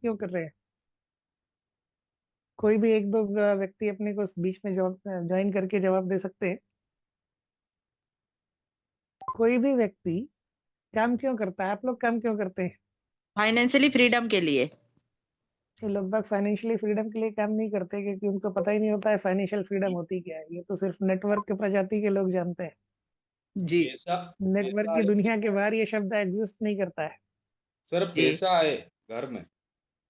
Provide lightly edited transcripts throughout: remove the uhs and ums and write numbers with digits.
क्यों कर रहे हैं? कोई भी एक दो व्यक्ति अपने को बीच में ज्वाइन करके जवाब दे सकते हैं। कोई भी व्यक्ति काम क्यों करता है? आप लोग काम क्यों करते हैं? फाइनेंशियली फ्रीडम के लिए। ये लगभग फाइनेंशियली फ्रीडम के लिए काम नहीं करते, क्योंकि उनको पता ही नहीं होता है फाइनेंशियल फ्रीडम होती क्या है। ये तो सिर्फ नेटवर्क के प्रजाति के लोग जानते हैं। जी पैसा नेटवर्क पैसा की आए, दुनिया के बाहर ये शब्द एग्जिस्ट नहीं करता है। सर जी पैसा आए घर में,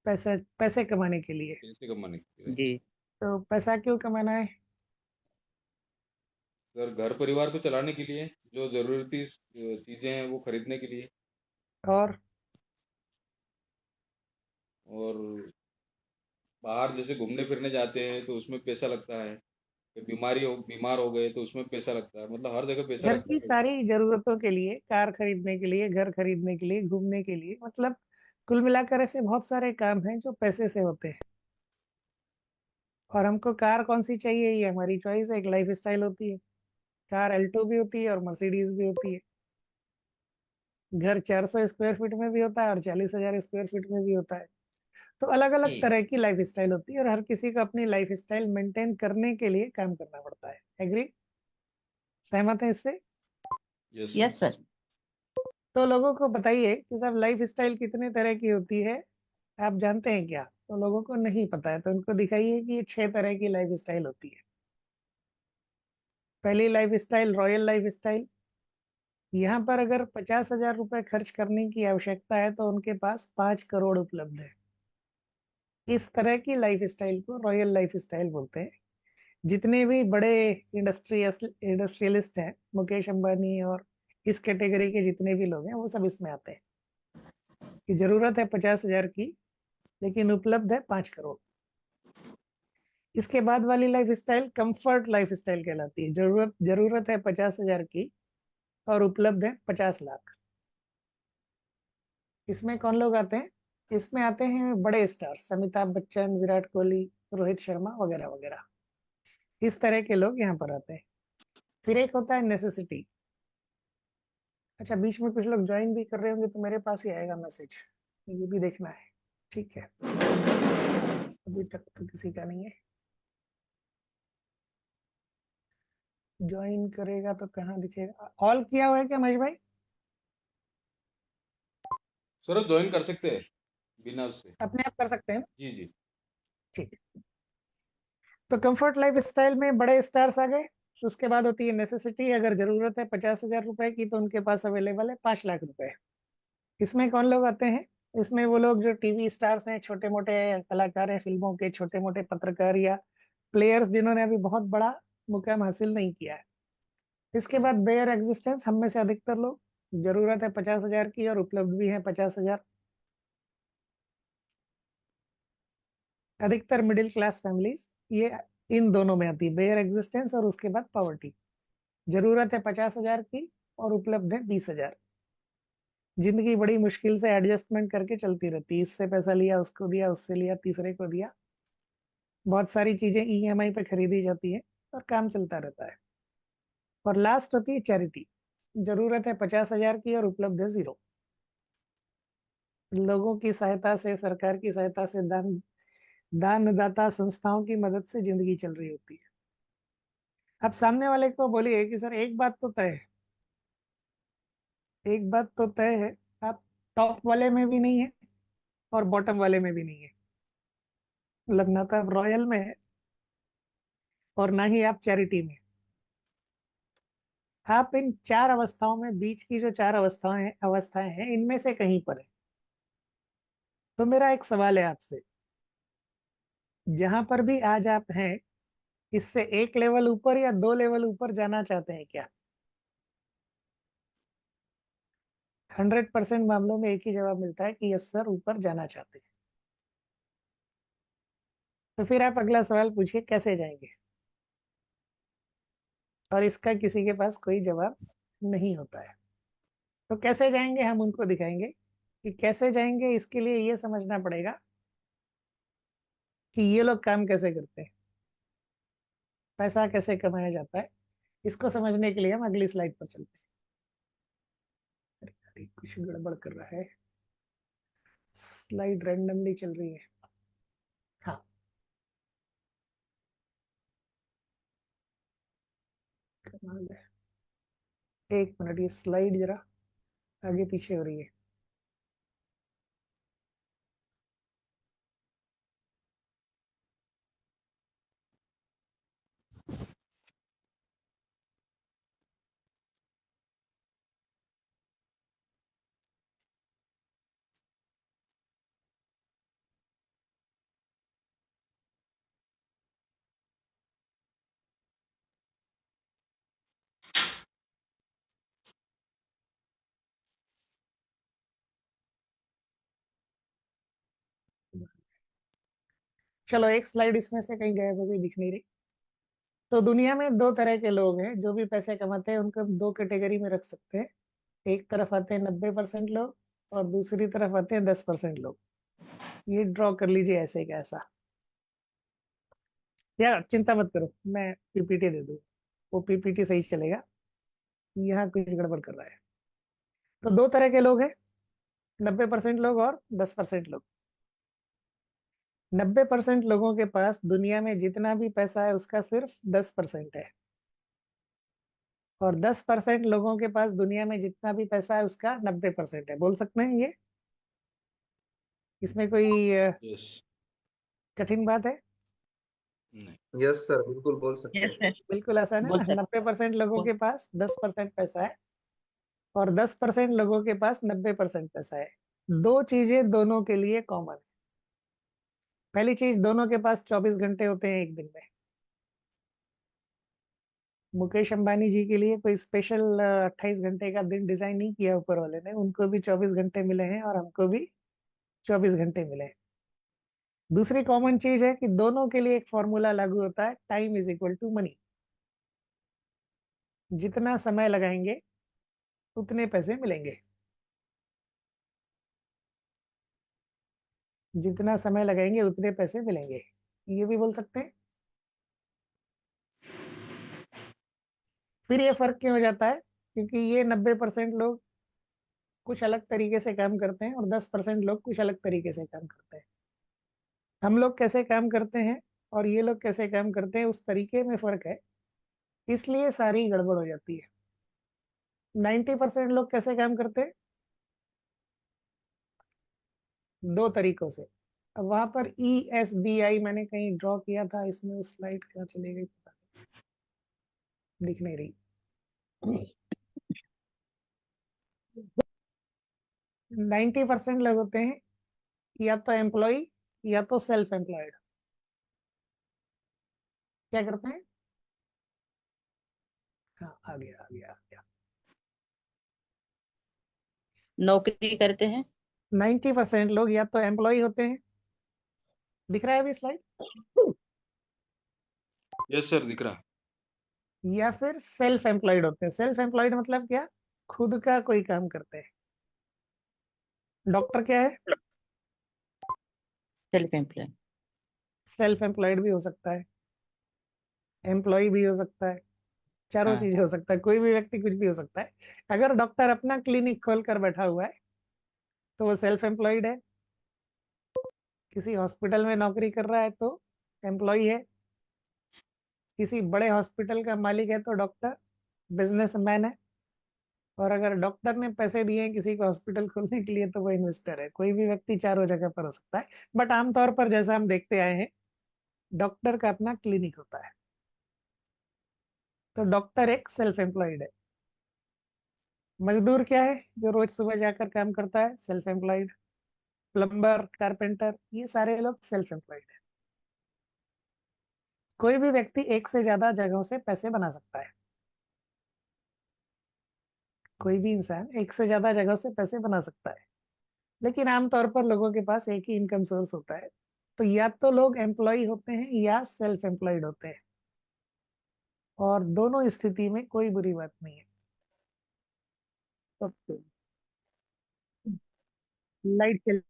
पैसे पैसे कमाने के लिए। पैसे कमाने के लिए। जी। तो पैसा क्यों कमाना है? सर घर परिवार को चलाने के लिए, जो जरूरती चीजें हैं वो खरीदने के लिए, और और बाहर जैसे घूमने फिरने जाते हैं तो उसमें पैसा लगता है। बीमार हो गए तो उसमें पैसा लगता है, मतलब हर जगह पैसा घर लगता की है। सारी जरूरतों के लिए, कार खरीदने के लिए, घर खरीदने के लिए, घूमने के लिए, मतलब कुल मिलाकर ऐसे बहुत सारे काम हैं जो पैसे से होते हैं। और हमको कार कौन सी चाहिए ये हमारी चॉइस है, एक लाइफ स्टाइल होती है। कार अल्टो भी होती है और मर्सिडीज भी होती है। घर 400 स्क्वायर फीट में भी होता है और 40,000 स्क्वायर फीट में भी होता है। तो अलग अलग जी तरह की लाइफ स्टाइल होती है और हर किसी को अपनी लाइफ स्टाइल मेंटेन करने के लिए काम करना पड़ता है। एग्री? सहमत है इससे? Yes sir. Yes sir. तो लोगों को बताइए कि सब लाइफ स्टाइल कितने तरह की होती है, आप जानते हैं क्या? तो लोगों को नहीं पता है, तो उनको दिखाइए कि ये 6 तरह की लाइफ स्टाइल होती है। पहली life style royal life style. यहाँ पर अगर 50,000 रुपए खर्च करने की आवश्यकता है तो उनके पास 5 करोड़ उपलब्ध है। इस तरह की लाइफ स्टाइल को रॉयल लाइफ स्टाइल बोलते हैं। जितने भी बड़े इंडस्ट्रियलिस्ट हैं, मुकेश अंबानी और इस कैटेगरी के जितने भी लोग हैं, वो सब इसमें आते हैं कि जरूरत है 50,000 की, लेकिन उपलब्ध है 5 करोड़। इसके बाद वाली life style comfort life style कहलाती है। जरूरत जरूरत है 50,000 की और उपलब्ध है 50 लाख। इसमें कौन लोग आते हैं? इसमें आते हैं बड़े स्टार्स, अमिताभ बच्चन, विराट कोहली, रोहित शर्मा वगैरह वगैरह। इस तरह के लोग यहाँ पर आते हैं। फिर एक होता है नेसेसिटी। अच्छा, बीच में कुछ लोग ज्वाइन भी कर रहे होंगे तो मेरे पास ही आएगा मैसेज, ये भी देखना है। ठीक है, अभी तक तो किसी का नहीं है। ज्वाइन करेगा तो कहाँ दिखेगा? ऑल किया हुआ है क्या महेश भाई? सर ज्वाइन कर सकते हैं बिना उससे। अपने आप कर सकते हैं ना? जी जी। ठीक। तो कंफर्ट लाइफ स्टाइल में बड़े स्टार्स आ गए। उसके बाद होती है नेसेसिटी। अगर जरूरत है 50,000 रुपए की तो उनके पास अवेलेबल है 5 लाख रुपए। इसमें कौन लोग आते हैं? इसमें वो लोग जो टीवी स्टार्स हैं, छोटे मोटे कलाकार हैं, फिल्मों के छोटे मोटे पत्रकार या प्लेयर्स जिन्होंने अभी बहुत बड़ा मुकाम हासिल नहीं किया है। इसके बाद बेयर एग्जिस्टेंस, हम में से अधिकतर लोग। जरूरत है 50,000 की और उपलब्ध भी है 50,000। अधिकतर मिडिल क्लास फैमिलीज ये इन दोनों में आती है, बेयर एग्जिस्टेंस और उसके बाद पॉवर्टी। जरूरत है 50,000 की और उपलब्ध है 20,000। जिंदगी बड़ी मुश्किल से एडजस्टमेंट करके चलती रहती है। इससे पैसा लिया, उसको दिया, उससे लिया, तीसरे को दिया। बहुत सारी चीजें ईएमआई पे खरीदी जाती है और काम चलता रहता है। और लास्ट होती है चैरिटी। जरूरत है 50,000 की और उपलब्ध है 0। लोगों की सहायता से, सरकार की सहायता से, दानदाता संस्थाओं की मदद से जिंदगी चल रही होती है। अब सामने वाले को बोलिए कि सर एक बात तो तय है, एक बात तो तय है, आप टॉप वाले में भी नहीं है और बॉटम वाले में भी नहीं है। मतलब ना तो आप रॉयल में है और ना ही आप चैरिटी में। आप इन 4 अवस्थाओं में, बीच की जो 4 अवस्थाएं हैं इनमें से कहीं पर है। तो मेरा एक सवाल है आपसे, जहां पर भी आज आप हैं, इससे एक लेवल ऊपर या 2 लेवल ऊपर जाना चाहते हैं क्या? 100% मामलों में एक ही जवाब मिलता है कि यस सर, ऊपर जाना चाहते हैं। तो फिर आप अगला सवाल पूछिए, कैसे जाएंगे? और इसका किसी के पास कोई जवाब नहीं होता है। तो कैसे जाएंगे, हम उनको दिखाएंगे कि कैसे जाएंगे। इसके लिए ये समझना पड़ेगा कि ये लोग काम कैसे करते हैं, पैसा कैसे कमाया जाता है। इसको समझने के लिए हम अगली स्लाइड पर चलते हैं। अरे, कुछ गड़बड़ कर रहा है। स्लाइड रैंडमली चल रही है। हाँ, कमाल है। एक मिनट, ये स्लाइड जरा आगे पीछे हो रही है। चलो, एक स्लाइड इसमें से कहीं गायब हो गई, दिख नहीं रही। तो दुनिया में दो तरह के लोग हैं जो भी पैसे कमाते हैं, उनको हम दो कैटेगरी में रख सकते हैं। एक तरफ आते हैं 90% लोग, और दूसरी तरफ आते हैं 10% लोग। ये ड्रॉ कर लीजिए ऐसे कैसा। यार चिंता मत करो, मैं पीपीटी दे दूँ, वो पीपीटी सही चलेगा। यहाँ कुछ गड़बड़ कर रहा है। तो दो तरह के लोग हैं, 90% लोग और 10% लोग। 90% लोगों के पास दुनिया में जितना भी पैसा है उसका सिर्फ 10% है, और 10% लोगों के पास दुनिया में जितना भी पैसा है उसका 90% है। बोल सकते हैं ये? इसमें कोई यस। कठिन बात है? नहीं। यस सर, बिल्कुल बोल सकते यस हैं। सर, बिल्कुल आसान है बोल ना। सकते 90% लोगों बोल के पास 10% पैसा है, और 10% लोगों के पास 90% पैसा है। दो चीजें दोनों के लिए कॉमन है। पहली चीज, दोनों के पास 24 घंटे होते हैं एक दिन में। मुकेश अंबानी जी के लिए कोई स्पेशल 28 घंटे का दिन डिजाइन नहीं किया ऊपर वाले ने, उनको भी 24 घंटे मिले हैं और हमको भी 24 घंटे मिले हैं। दूसरी कॉमन चीज है कि दोनों के लिए एक फॉर्मूला लागू होता है, time is equal to money. जितना समय लगाएंगे उतने पैसे मिलेंगे। जितना समय लगाएंगे उतने पैसे मिलेंगे, ये भी बोल सकते हैं। फिर ये फर्क क्यों हो जाता है? क्योंकि ये 90% लोग कुछ अलग तरीके से काम करते हैं, और 10% लोग कुछ अलग तरीके से काम करते हैं। हम लोग कैसे काम करते हैं और ये लोग कैसे काम करते हैं, उस तरीके में फर्क है, इसलिए सारी गड़बड़ हो जाती है। 90% लोग कैसे काम करते हैं? दो तरीकों से। अब वहां पर ESBI मैंने कहीं ड्रॉ किया था, इसमें उस स्लाइड कहाँ चली गई पता नहीं, दिख नहीं रही। 90% लोग होते हैं या तो एम्प्लॉय या तो सेल्फ एम्प्लॉयड। क्या करते हैं? हाँ, आ गया आ गया आ गया। नौकरी करते हैं। 90% लोग या तो एम्प्लॉय होते हैं, दिख रहा है अभी स्लाइड, यस सर, दिख रहा। या फिर सेल्फ एम्प्लॉयड होते हैं। सेल्फ एम्प्लॉयड मतलब क्या? खुद का कोई काम करते हैं। डॉक्टर क्या है? Self employ. सेल्फ एम्प्लॉयड भी हो सकता है, एम्प्लॉय भी हो सकता है, चारों हाँ, चीजें हो सकता है। कोई भी व्यक्ति कुछ भी हो सकता है। अगर डॉक्टर अपना क्लिनिक खोल कर बैठा हुआ है तो वो सेल्फ एम्प्लॉयड है। किसी हॉस्पिटल में नौकरी कर रहा है तो एम्प्लॉय है। किसी बड़े हॉस्पिटल का मालिक है तो डॉक्टर बिजनेसमैन है। और अगर डॉक्टर ने पैसे दिए हैं किसी को हॉस्पिटल खोलने के लिए तो वो इन्वेस्टर है। कोई भी व्यक्ति चारों जगह पर हो सकता है, बट आमतौर पर जैसा हम देखते आए हैं, डॉक्टर का अपना क्लिनिक होता है। तो डॉक्टर एक सेल्फ एम्प्लॉयड है। मजदूर क्या है? जो रोज सुबह जाकर काम करता है, सेल्फ एम्प्लॉयड। प्लम्बर, कारपेंटर, ये सारे लोग सेल्फ एम्प्लॉयड है। कोई भी व्यक्ति एक से ज्यादा जगहों से पैसे बना सकता है। कोई भी इंसान एक से ज्यादा जगहों से पैसे बना सकता है, लेकिन आमतौर पर लोगों के पास एक ही इनकम सोर्स होता है। तो या तो लोग एम्प्लॉय होते हैं या सेल्फ एम्प्लॉयड होते हैं, और दोनों स्थिति में कोई बुरी बात नहीं है। तो लाइट चल,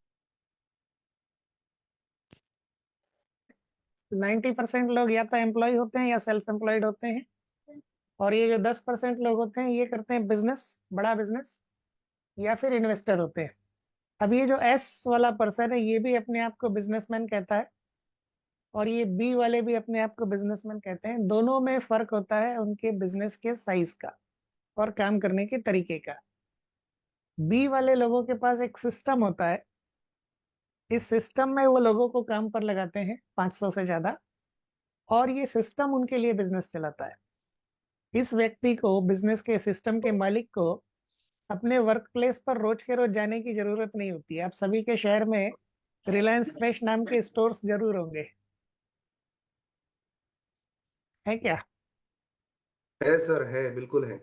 90% लोग या तो एम्प्लॉय होते हैं या सेल्फ एम्प्लॉयड होते हैं, और ये जो 10% लोग होते हैं ये करते हैं बिजनेस, बड़ा बिजनेस, या फिर इन्वेस्टर होते हैं। अब ये जो एस वाला पर्सन है ये भी अपने आप को बिजनेसमैन कहता है और ये बी वाले भी अपने आप को बिजनेसमैन कहते हैं। दोनों में फर्क होता है उनके बिजनेस के साइज का और काम करने के तरीके का। बी वाले लोगों के पास एक सिस्टम होता है, इस सिस्टम में वो लोगों को काम पर लगाते हैं 500 से ज्यादा, और ये सिस्टम उनके लिए बिजनेस चलाता है। इस व्यक्ति को, बिजनेस के सिस्टम के मालिक को, अपने वर्क प्लेस पर रोज के रोज जाने की जरूरत नहीं होती है। आप सभी के शहर में रिलायंस फ्रेश नाम के स्टोर्स जरूर होंगे, है क्या? है सर, है, बिल्कुल है।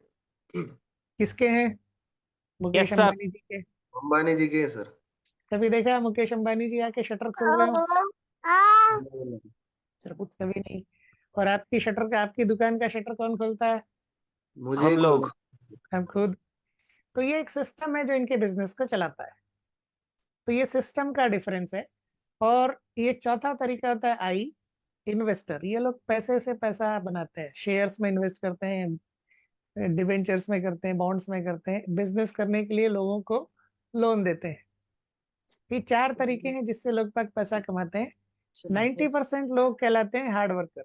किसके हैं? Mukesh yes sir. अंबानी जी के। अंबानी जी के हैं सर। कभी देखा मुकेश अंबानी जी आके शटर खोल रहे हो? कभी नहीं। और आपकी शटर का, आपकी दुकान का शटर कौन खोलता है? मुझे हम लोग। हम खुद। तो ये एक सिस्टम है जो इनके बिजनेस को चलाता है। तो ये सिस्टम का डिफरेंस है। और ये चौथा तरीका होता है आई, इन्वेस्टर। ये लोग पैसे से पैसा बनाते हैं, शेयर्स में इन्वेस्ट करते हैं, डिबेंचर्स में करते हैं, बॉन्ड्स में करते हैं, बिजनेस करने के लिए लोगों को लोन देते हैं। ये चार तरीके हैं जिससे लोग पैसा कमाते हैं। 90% लोग कहलाते हैं हार्ड वर्कर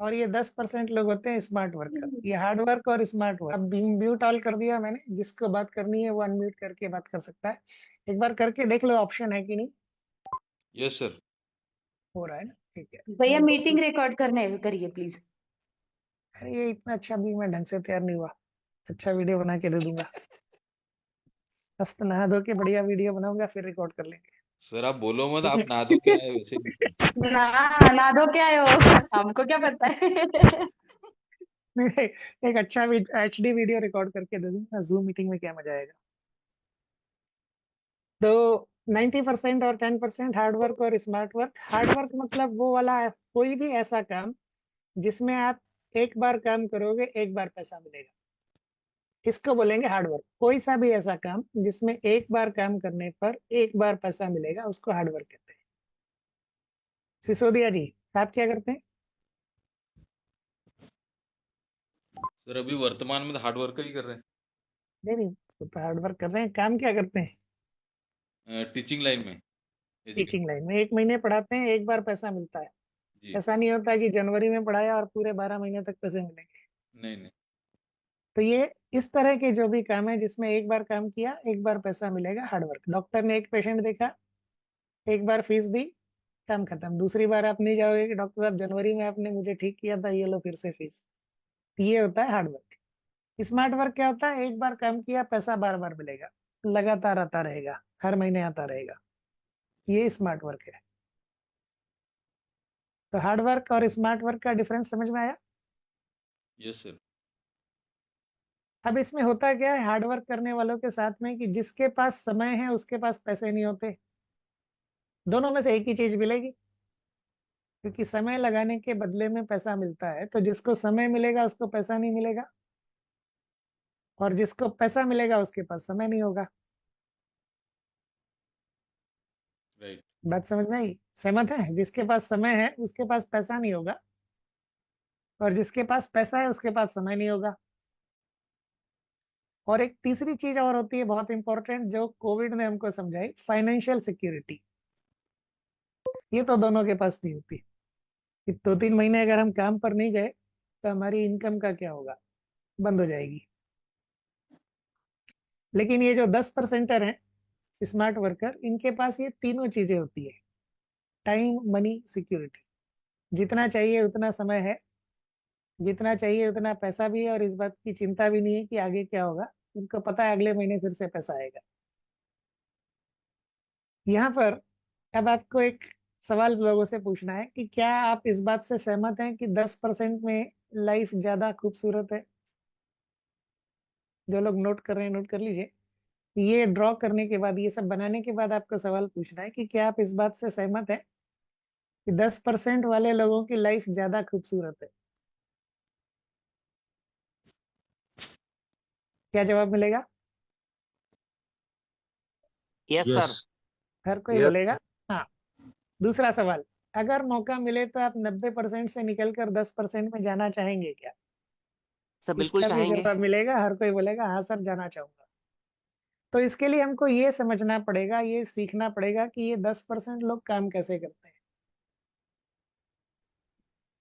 और ये 10% लोग होते हैं स्मार्ट वर्कर। ये हार्ड वर्क और स्मार्ट वर्क। अब म्यूट ऑल कर दिया मैंने, जिसको बात करनी है वो अनम्यूट करके बात कर सकता है। एक बार करके देख लो ऑप्शन है कि नहीं। Yes sir. हो रहा है ना? ठीक है। भैया मीटिंग रिकॉर्ड करने करिए प्लीज। अरे ये इतना अच्छा भी मैं ढंग से तैयार नहीं हुआ, अच्छा वीडियो बना के दे दूंगा। मस्त नहा धो के बढ़िया वीडियो बनाऊंगा, फिर रिकॉर्ड कर लेंगे। सर आप बोलो मत, आप नहा धो के आए वैसे ही। ना दो क्या हो, हमको क्या पता है। नहीं, एक अच्छा HD वीडियो रिकॉर्ड करके दे दूंगा, जूम मीटिंग में क्या मजा आएगा। तो 90% और 10% हार्ड वर्क और स्मार्ट वर्क। हार्ड वर्क मतलब वो वाला कोई भी ऐसा काम जिसमें आप एक बार काम करोगे एक बार पैसा मिलेगा, इसको बोलेंगे हार्ड वर्क। कोई सा भी ऐसा काम जिसमें एक बार काम करने पर एक बार पैसा मिलेगा उसको हार्ड वर्क कहते हैं। सिसोदिया जी, आप क्या करते हैं? सर अभी वर्तमान में तो हार्ड वर्क ही कर रहे नहीं नहीं, वो तो हार्ड वर्क कर रहे हैं, काम क्या करते हैं? हैं, टीचिंग लाइन में, एजुकेशन। टीचिंग लाइन में 1 महीने पढ़ाते हैं, एक बार पैसा मिलता है। जी। ऐसा नहीं होता कि जनवरी में पढ़ाया और पूरे 12 महीने तक पैसे मिलेंगे। नहीं नहीं। तो ये इस तरह के जो भी काम है जिसमें एक बार काम किया एक बार पैसा मिलेगा, हार्ड वर्क। डॉक्टर ने एक पेशेंट देखा, एक बार फीस दी, काम खत्म। दूसरी बार आप नहीं जाओगे कि डॉक्टर साहब जनवरी में आपने मुझे ठीक किया था, ये लो फिर से फीस। ये होता है हार्ड वर्क। स्मार्ट वर्क क्या होता है? एक बार काम किया, पैसा बार बार मिलेगा, लगातार आता रहेगा, हर महीने आता रहेगा। ये स्मार्ट वर्क है। तो हार्ड वर्क और स्मार्ट वर्क का डिफरेंस समझ में आया? Yes sir. अब इसमें होता क्या है हार्ड वर्क करने वालों के साथ में, कि जिसके पास समय है उसके पास पैसे नहीं होते। दोनों में से एक ही चीज मिलेगी, क्योंकि समय लगाने के बदले में पैसा मिलता है। तो जिसको समय मिलेगा उसको पैसा नहीं मिलेगा, और जिसको पैसा मिलेगा उसके पास समय नहीं होगा। राइट। बात समझ में आई? सहमत है? जिसके पास समय है उसके पास पैसा नहीं होगा, और जिसके पास पैसा है उसके पास समय नहीं होगा। और एक तीसरी चीज और होती है बहुत इंपॉर्टेंट, जो कोविड ने हमको समझाई, फाइनेंशियल सिक्योरिटी। ये तो दोनों के पास नहीं होती। कि 2-3 महीने अगर हम काम पर नहीं गए तो हमारी इनकम का क्या होगा? बंद हो जाएगी। लेकिन ये जो 10%er हैं, स्मार्ट वर्कर, इनके पास ये तीनों चीजें होती है। Time, money, security. जितना चाहिए उतना समय है, जितना चाहिए उतना पैसा भी है, और इस बात की चिंता भी नहीं है कि आगे क्या होगा। उनको पता है अगले महीने फिर से पैसा आएगा। यहाँ पर अब आपको एक सवाल लोगों से पूछना है कि क्या आप इस बात से सहमत हैं कि 10% में लाइफ ज्यादा खूबसूरत है? जो लोग नोट कर रहे हैं नोट कर लीजिए। ये ड्रॉ करने के बाद, ये सब बनाने के बाद आपको सवाल पूछना है कि क्या आप इस बात से सहमत हैं कि 10% वाले लोगों की लाइफ ज्यादा खूबसूरत है? क्या जवाब मिलेगा? Yes sir. यस। हर कोई यस। बोलेगा हाँ। दूसरा सवाल, अगर मौका मिले तो आप 90% से निकलकर 10% में जाना चाहेंगे क्या? सर बिल्कुल इसका भी चाहेंगे। जवाब मिलेगा, हर कोई बोलेगा हाँ सर जाना चाहूंगा। तो इसके लिए हमको ये समझना पड़ेगा, ये सीखना पड़ेगा कि ये 10% लोग काम कैसे करते हैं।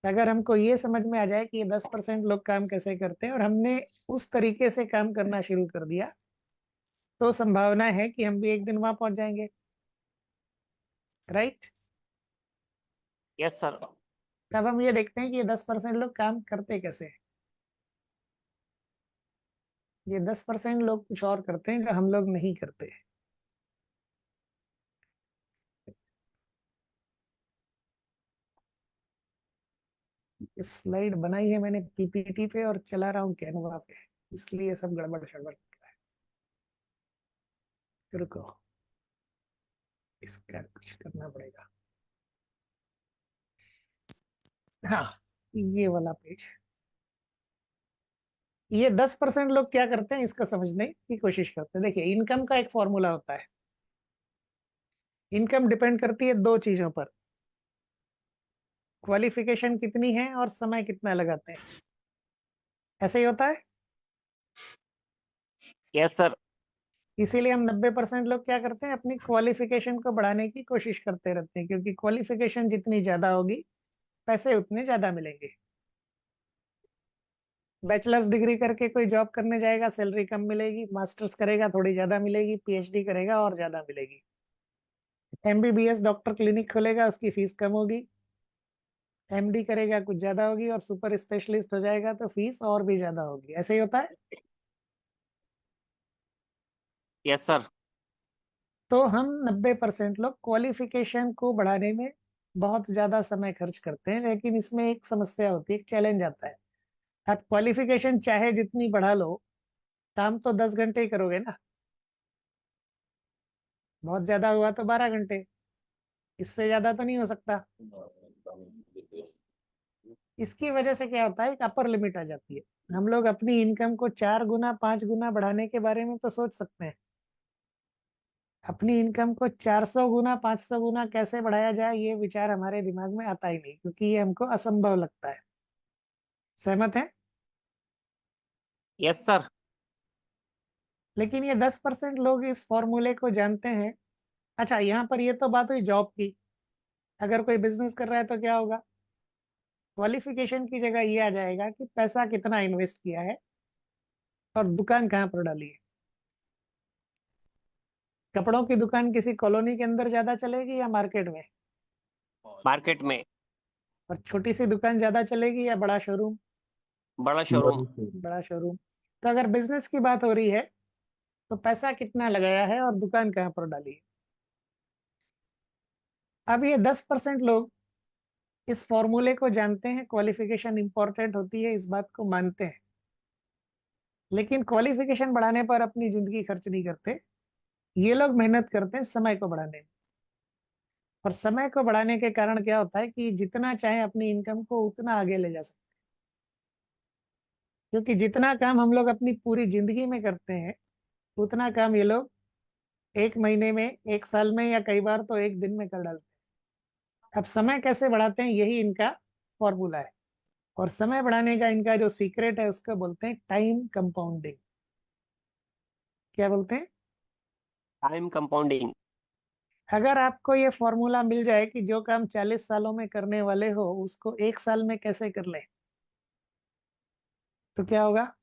अगर हमको ये समझ में आ जाए कि ये 10% लोग काम कैसे करते हैं और हमने उस तरीके से काम करना शुरू कर दिया, तो संभावना है कि हम भी एक दिन वहां पहुंच जाएंगे। राइट? Yes sir. तब हम ये देखते हैं कि ये 10% लोग काम करते कैसे हैं। ये 10% लोग कुछ और करते हैं जो हम लोग नहीं करते। स्लाइड बनाई है मैंने पीपीटी पे और चला रहा हूँ कैनवा पे, इसलिए सब गड़बड़ शड़बड़ कर रहा है। रुको, इसका कुछ करना पड़ेगा। हाँ, ये वाला पेज। ये 10% लोग क्या करते हैं इसको समझने की कोशिश करते हैं। देखिए, इनकम का एक फॉर्मूला होता है। इनकम डिपेंड करती है दो चीजों पर, क्वालिफिकेशन कितनी है और समय कितना लगाते हैं। ऐसे ही होता है। Yes sir. इसीलिए हम 90% लोग क्या करते हैं, अपनी क्वालिफिकेशन को बढ़ाने की कोशिश करते रहते हैं, क्योंकि क्वालिफिकेशन जितनी ज्यादा होगी पैसे उतने ज्यादा मिलेंगे। बैचलर्स डिग्री करके कोई जॉब करने जाएगा, सैलरी कम मिलेगी। मास्टर्स करेगा, थोड़ी ज्यादा मिलेगी। पीएचडी करेगा और ज्यादा मिलेगी। एमबीबीएस डॉक्टर क्लिनिक खोलेगा, उसकी फीस कम होगी। एमडी करेगा, कुछ ज्यादा होगी। और सुपर स्पेशलिस्ट हो जाएगा तो फीस और भी ज्यादा होगी। ऐसे ही होता है। Yes sir. तो हम 90% लोग क्वालिफिकेशन को बढ़ाने में बहुत ज्यादा समय खर्च करते हैं, लेकिन इसमें एक समस्या होती है, एक चैलेंज आता है। आप क्वालिफिकेशन चाहे जितनी बढ़ा लो, काम तो 10 घंटे ही करोगे ना। बहुत ज्यादा हुआ तो 12 घंटे, इससे ज्यादा तो नहीं हो सकता। इसकी वजह से क्या होता है, एक अपर लिमिट आ जाती है। हम लोग अपनी इनकम को 4 गुना 5 गुना बढ़ाने के बारे में तो सोच सकते हैं। अपनी इनकम को 400 गुना 500 गुना कैसे बढ़ाया जाए, ये विचार हमारे दिमाग में आता ही नहीं, क्योंकि ये हमको असंभव लगता है। सहमत है? Yes sir. लेकिन ये 10% लोग इस फॉर्मूले को जानते हैं। अच्छा, यहाँ पर ये तो बात हुई जॉब की। अगर कोई बिजनेस कर रहा है तो क्या होगा, क्वालिफिकेशन की जगह ये आ जाएगा कि पैसा कितना इन्वेस्ट किया है और दुकान कहाँ पर डाली है। कपड़ों की दुकान किसी कॉलोनी के अंदर ज्यादा चलेगी या मार्केट में? मार्केट में। और छोटी सी दुकान ज्यादा चलेगी या बड़ा शोरूम? बड़ा शोरूम। बड़ा शोरूम। तो अगर बिजनेस की बात हो रही है तो पैसा कितना लगाया है और दुकान कहाँ पर डाली है। अब ये 10% लोग इस फॉर्मूले को जानते हैं, क्वालिफिकेशन इंपॉर्टेंट होती है, इस बात को मानते हैं, लेकिन क्वालिफिकेशन बढ़ाने पर अपनी जिंदगी खर्च नहीं करते। ये लोग मेहनत करते हैं समय को बढ़ाने में। और समय को बढ़ाने के कारण क्या होता है कि जितना चाहे अपनी इनकम को उतना आगे ले जा सकते हैं। क्योंकि जितना काम हम लोग अपनी पूरी जिंदगी में करते हैं, उतना काम ये लोग एक महीने में, एक साल में, या कई बार तो एक दिन में कर डालते हैं। अब समय कैसे बढ़ाते हैं, यही इनका फॉर्मूला है। और समय बढ़ाने का इनका जो सीक्रेट है उसको बोलते हैं टाइम कंपाउंडिंग। क्या बोलते हैं? Time compounding. अगर आपको ये फॉर्मूला मिल जाए कि जो काम 40 सालों में करने वाले हो उसको एक साल में कैसे कर ले, तो क्या होगा?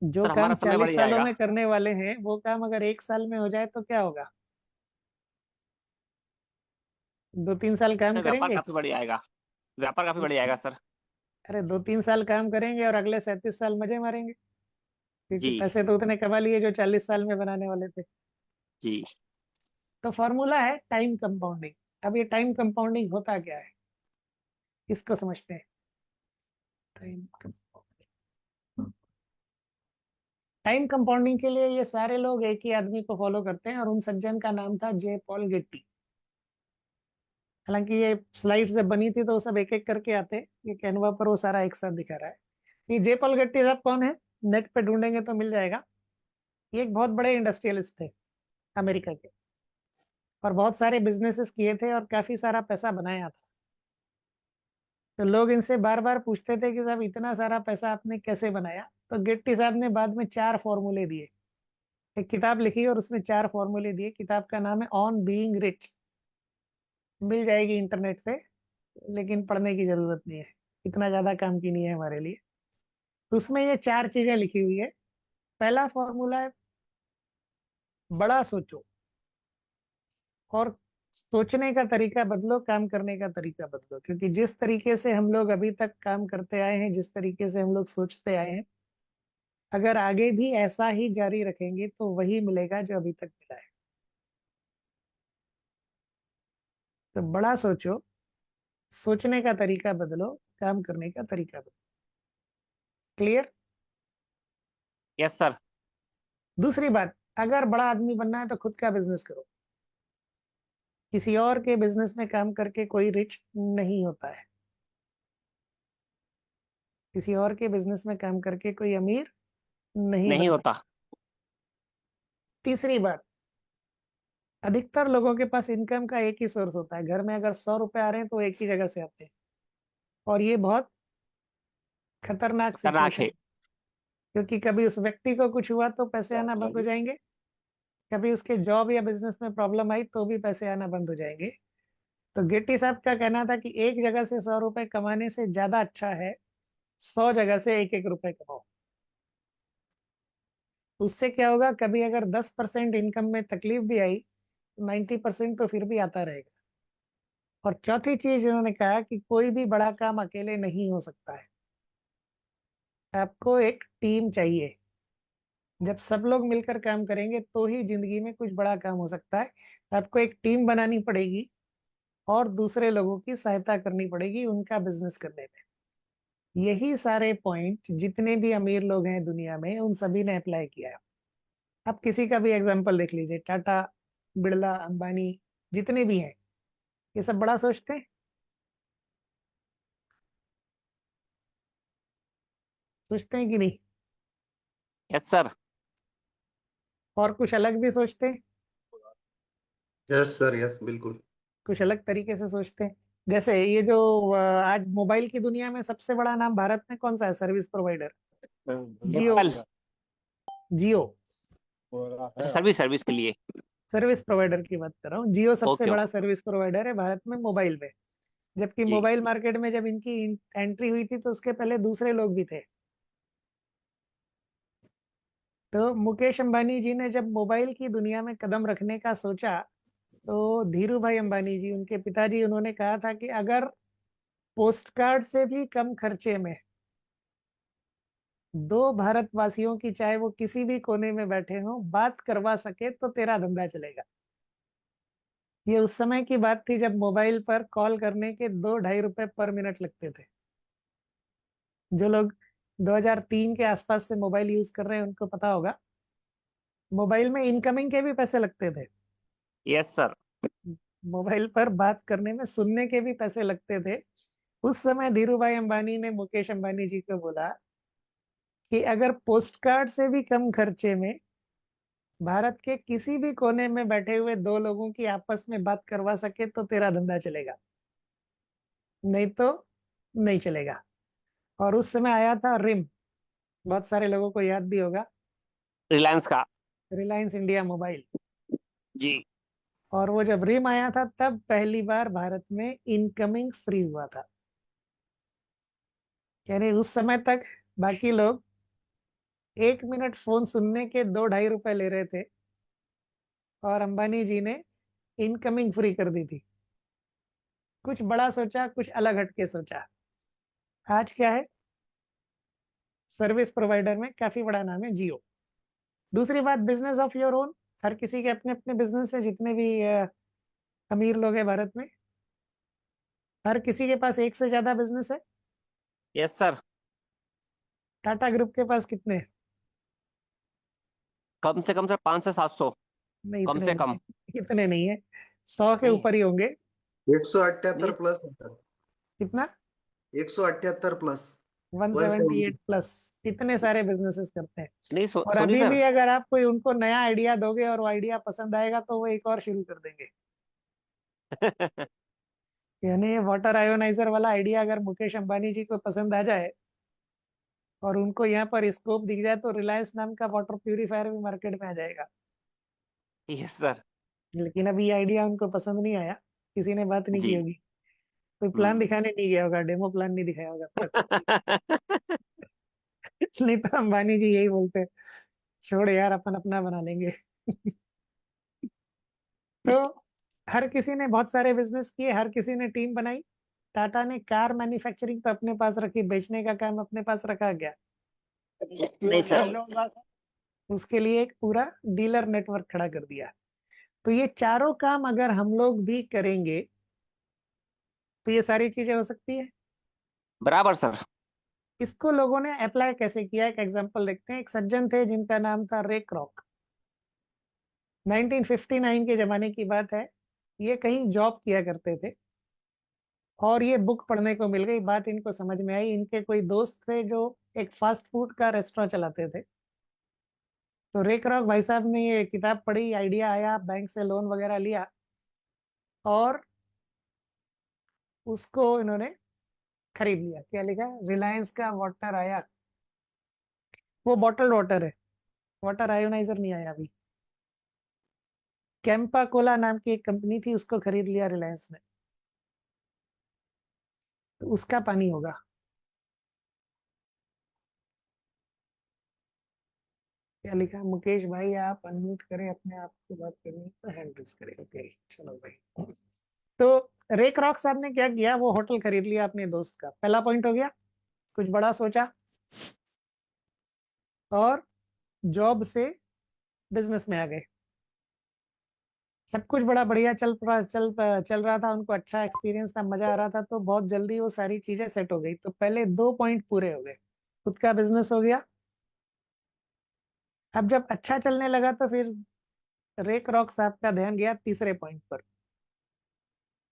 जो सर काम हमारा समय बढ़ 40 सालों जाएगा। में करने वाले हैं वो काम अगर एक साल में हो जाए तो क्या होगा? 2-3 साल काम सर व्यापार करेंगे। काफी बढ़ जाएगा। व्यापार काफी बढ़ जाएगा सर। अरे 2-3 साल काम करेंगे और अगले 37 साल मजे मारेंगे, क्योंकि जी। पैसे तो उतने कमा लिए जो 40 साल में बनाने वाले थे। जी। तो फॉर्मूला है टाइम कंपाउंडिंग। अब ये टाइम कंपाउंडिंग होता क्या है, इसको समझते हैं। टाइम कंपाउंडिंग के लिए ये सारे लोग एक ही आदमी को फॉलो करते हैं, और उन सज्जन का नाम था जे पॉल गेट्टी। हालांकि ये स्लाइड से बनी थी तो वो सब एक एक करके आते, ये कैनवा पर वो सारा एक साथ दिखा रहा है। ये जे पॉल गेट्टी साहब कौन है? नेट पे ढूंढेंगे तो मिल जाएगा। ये एक बहुत बड़े इंडस्ट्रियलिस्ट थे अमेरिका के, और बहुत सारे बिजनेसेस किए थे और काफी सारा पैसा बनाया था। तो लोग इनसे बार बार पूछते थे कि साहब इतना सारा पैसा आपने कैसे बनाया। तो गेट्टी साहब ने बाद में 4 फॉर्मूले दिए। एक किताब लिखी और उसमें 4 फॉर्मूले दिए। किताब का नाम है ऑन बीइंग रिच, मिल जाएगी इंटरनेट पे, लेकिन पढ़ने की जरूरत नहीं है, इतना ज्यादा काम की नहीं है हमारे लिए। तो उसमें ये 4 चीजें लिखी हुई है। पहला फॉर्मूला है बड़ा सोचो, और सोचने का तरीका बदलो, काम करने का तरीका बदलो। क्योंकि जिस तरीके से हम लोग अभी तक काम करते आए हैं, जिस तरीके से हम लोग सोचते आए हैं, अगर आगे भी ऐसा ही जारी रखेंगे तो वही मिलेगा जो अभी तक मिला है। तो बड़ा सोचो, सोचने का तरीका बदलो, काम करने का तरीका बदलो। क्लियर? Yes sir. दूसरी बात, अगर बड़ा आदमी बनना है तो खुद का बिजनेस करो। किसी और के बिजनेस में काम करके कोई रिच नहीं होता है। किसी और के बिजनेस में काम करके कोई अमीर नहीं नहीं बन होता। सकता। तीसरी बात, अधिकतर लोगों के पास इनकम का एक ही सोर्स होता है। घर में अगर 100 रुपए आ रहे हैं तो एक ही जगह से आते हैं, और ये बहुत खतरनाक खतरनाक सिचुएशन, है। क्योंकि कभी उस व्यक्ति को कुछ हुआ तो पैसे आना बंद हो जाएंगे, कभी उसके जॉब या बिजनेस में प्रॉब्लम आई तो भी पैसे आना बंद हो जाएंगे। तो गेट्टी साहब का कहना था कि एक जगह से 100 रुपए कमाने से ज्यादा अच्छा है 100 जगह से एक एक रुपए कमाओ। उससे क्या होगा, कभी अगर 10% इनकम में तकलीफ भी आई तो 90% तो फिर भी आता रहेगा। और चौथी चीज उन्होंने कहा कि कोई भी बड़ा काम अकेले नहीं हो सकता है, आपको एक टीम चाहिए। जब सब लोग मिलकर काम करेंगे तो ही जिंदगी में कुछ बड़ा काम हो सकता है। आपको एक टीम बनानी पड़ेगी और दूसरे लोगों की सहायता करनी पड़ेगी उनका बिजनेस करने में। यही सारे पॉइंट जितने भी अमीर लोग हैं दुनिया में उन सभी ने अप्लाई किया है। आप किसी का भी एग्जाम्पल देख लीजिए, टाटा, बिरला, अंबानी, जितने भी हैं, ये सब बड़ा सोचते हैं? सोचते हैं कि नहीं? Yes sir. और कुछ अलग भी सोचते हैं, यस सर, यस बिल्कुल। कुछ अलग तरीके से सोचते हैं। जैसे ये जो आज मोबाइल की दुनिया में सबसे बड़ा नाम भारत में कौन सा है सर्विस प्रोवाइडर? जियो। एप्पल। जियो अच्छा, सर्विस सर्विस के लिए। सर्विस प्रोवाइडर की बात कर रहा हूँ। जियो सबसे ओके बड़ा ओके। सर्विस प्रोवाइडर है भारत में मोबाइल में। जबकि जी। मोबाइल मार्केट में जब इनकी एंट्री हुई थी तो उसके पहले दूसरे लोग भी थे। तो मुकेश अंबानी जी ने जब मोबाइल की दुनिया में कदम रखने का सोचा तो धीरू भाई अंबानी जी, उनके पिताजी, उन्होंने कहा था कि अगर पोस्ट कार्ड से भी कम खर्चे में 2 भारतवासियों की, चाहे वो किसी भी कोने में बैठे हों, बात करवा सके तो तेरा धंधा चलेगा। ये उस समय की बात थी जब मोबाइल पर कॉल करने के 2-2.5 रुपए पर मिनट लगते थे। जो लोग 2003 के आसपास से मोबाइल यूज कर रहे हैं उनको पता होगा, मोबाइल में इनकमिंग के भी पैसे लगते थे। Yes sir. मोबाइल पर बात करने में सुनने के भी पैसे लगते थे। उस समय धीरू भाई अंबानी ने मुकेश अंबानी जी को बोला कि अगर पोस्ट कार्ड से भी कम खर्चे में भारत के किसी भी कोने में बैठे हुए 2 लोगों की आपस में बात करवा सके तो तेरा धंधा चलेगा, नहीं तो नहीं चलेगा। और उस समय आया था रिम, बहुत सारे लोगों को याद भी होगा, रिलायंस का। Reliance India mobile. जी। और वो जब रिम आया था तब पहली बार भारत में इनकमिंग फ्री हुआ था। यानी उस समय तक बाकी लोग 1 मिनट फोन सुनने के 2-2.5 रुपए ले रहे थे, और अंबानी जी ने इनकमिंग फ्री कर दी थी। कुछ बड़ा सोचा, कुछ अलग हटके सोचा। आज क्या है, सर्विस प्रोवाइडर में काफी बड़ा नाम है जियो। दूसरी बात, बिजनेस ऑफ योर ओन। हर किसी के अपने अपने बिजनेस है, जितने भी अमीर लोग हैं भारत में, हर किसी के पास एक से ज्यादा बिजनेस है। Yes sir. टाटा ग्रुप के पास कितने हैं? कम से कम सर 500 से 700। नहीं, कम इतने से नहीं कम। है, इतने नहीं है, 100 के नहीं। ऊपर ही होंगे। 178 नहीं। प्लस है सर। कितना? 178 प्लस। 178 170। प्लस। इतने सारे बिजनेसेस करते हैं। नहीं और सोनी अभी सर। भी अगर आप कोई उनको नया आइडिया दोगे और वो आइडिया पसंद आएगा तो वो एक और शुरू कर देंगे। यानी ये वाटर आयोनाइजर वाला आइडिया अगर मुकेश अंबानी जी को पसंद आ जाए और उनको यहाँ पर स्कोप दिख जाए तो रिलायंस नाम का वाटर प्यूरिफायर भी मार्केट में आ जाएगा। Yes sir. लेकिन अभी ये आइडिया उनको पसंद नहीं आया, किसी ने बात नहीं की जी। होगी, कोई प्लान हम्म। दिखाने नहीं गया होगा, डेमो प्लान नहीं दिखाया होगा अब तक। नहीं तो अंबानी जी यही बोलते, छोड़ यार अपन अपना बना लेंगे। तो हर किसी ने बहुत सारे बिजनेस किए, हर किसी ने टीम बनाई। टाटा ने कार मैन्युफैक्चरिंग तो अपने पास रखी, बेचने का काम अपने पास रखा गया। नहीं सर। उसके लिए एक पूरा डीलर नेटवर्क खड़ा कर दिया। तो ये चारों काम अगर हम लोग भी करेंगे तो ये सारी चीजें हो सकती है। बराबर सर। इसको लोगों ने अप्लाई कैसे किया, एक एग्जांपल देखते हैं। एक सज्जन थे जिनका नाम था रे क्रॉक। 1959 के जमाने की बात है। ये कहीं जॉब किया करते थे और ये बुक पढ़ने को मिल गई, बात इनको समझ में आई। इनके कोई दोस्त थे जो एक फास्ट फूड का रेस्टोरेंट चलाते थे। तो रे क्रॉक भाई साहब ने ये किताब पढ़ी, आइडिया आया, बैंक से लोन वगैरह लिया और उसको इन्होंने खरीद लिया। क्या लिखा, रिलायंस का वाटर आया, वो बॉटल्ड वाटर है, वाटर आयोनाइजर नहीं आया अभी। कैंपा कोला नाम की एक कंपनी थी, उसको खरीद लिया रिलायंस ने। तो उसका पानी होगा। क्या लिखा, मुकेश भाई आप अनम्यूट करें, अपने आप को बात करनी है तो हैंड रेज करें। ओके चलो भाई। तो रे क्रॉक साहब ने क्या किया, वो होटल खरीद लिया अपने दोस्त का। पहला पॉइंट हो गया, कुछ बड़ा सोचा और जॉब से बिजनेस में आ गए। सब कुछ बड़ा बढ़िया चल रहा था, उनको अच्छा एक्सपीरियंस था, मजा आ रहा था। तो बहुत जल्दी वो सारी चीजें सेट हो गई। तो पहले 2 पॉइंट पूरे हो गए, खुद का बिजनेस हो गया। अब जब अच्छा चलने लगा तो फिर रे क्रॉक साहब का ध्यान गया तीसरे पॉइंट पर,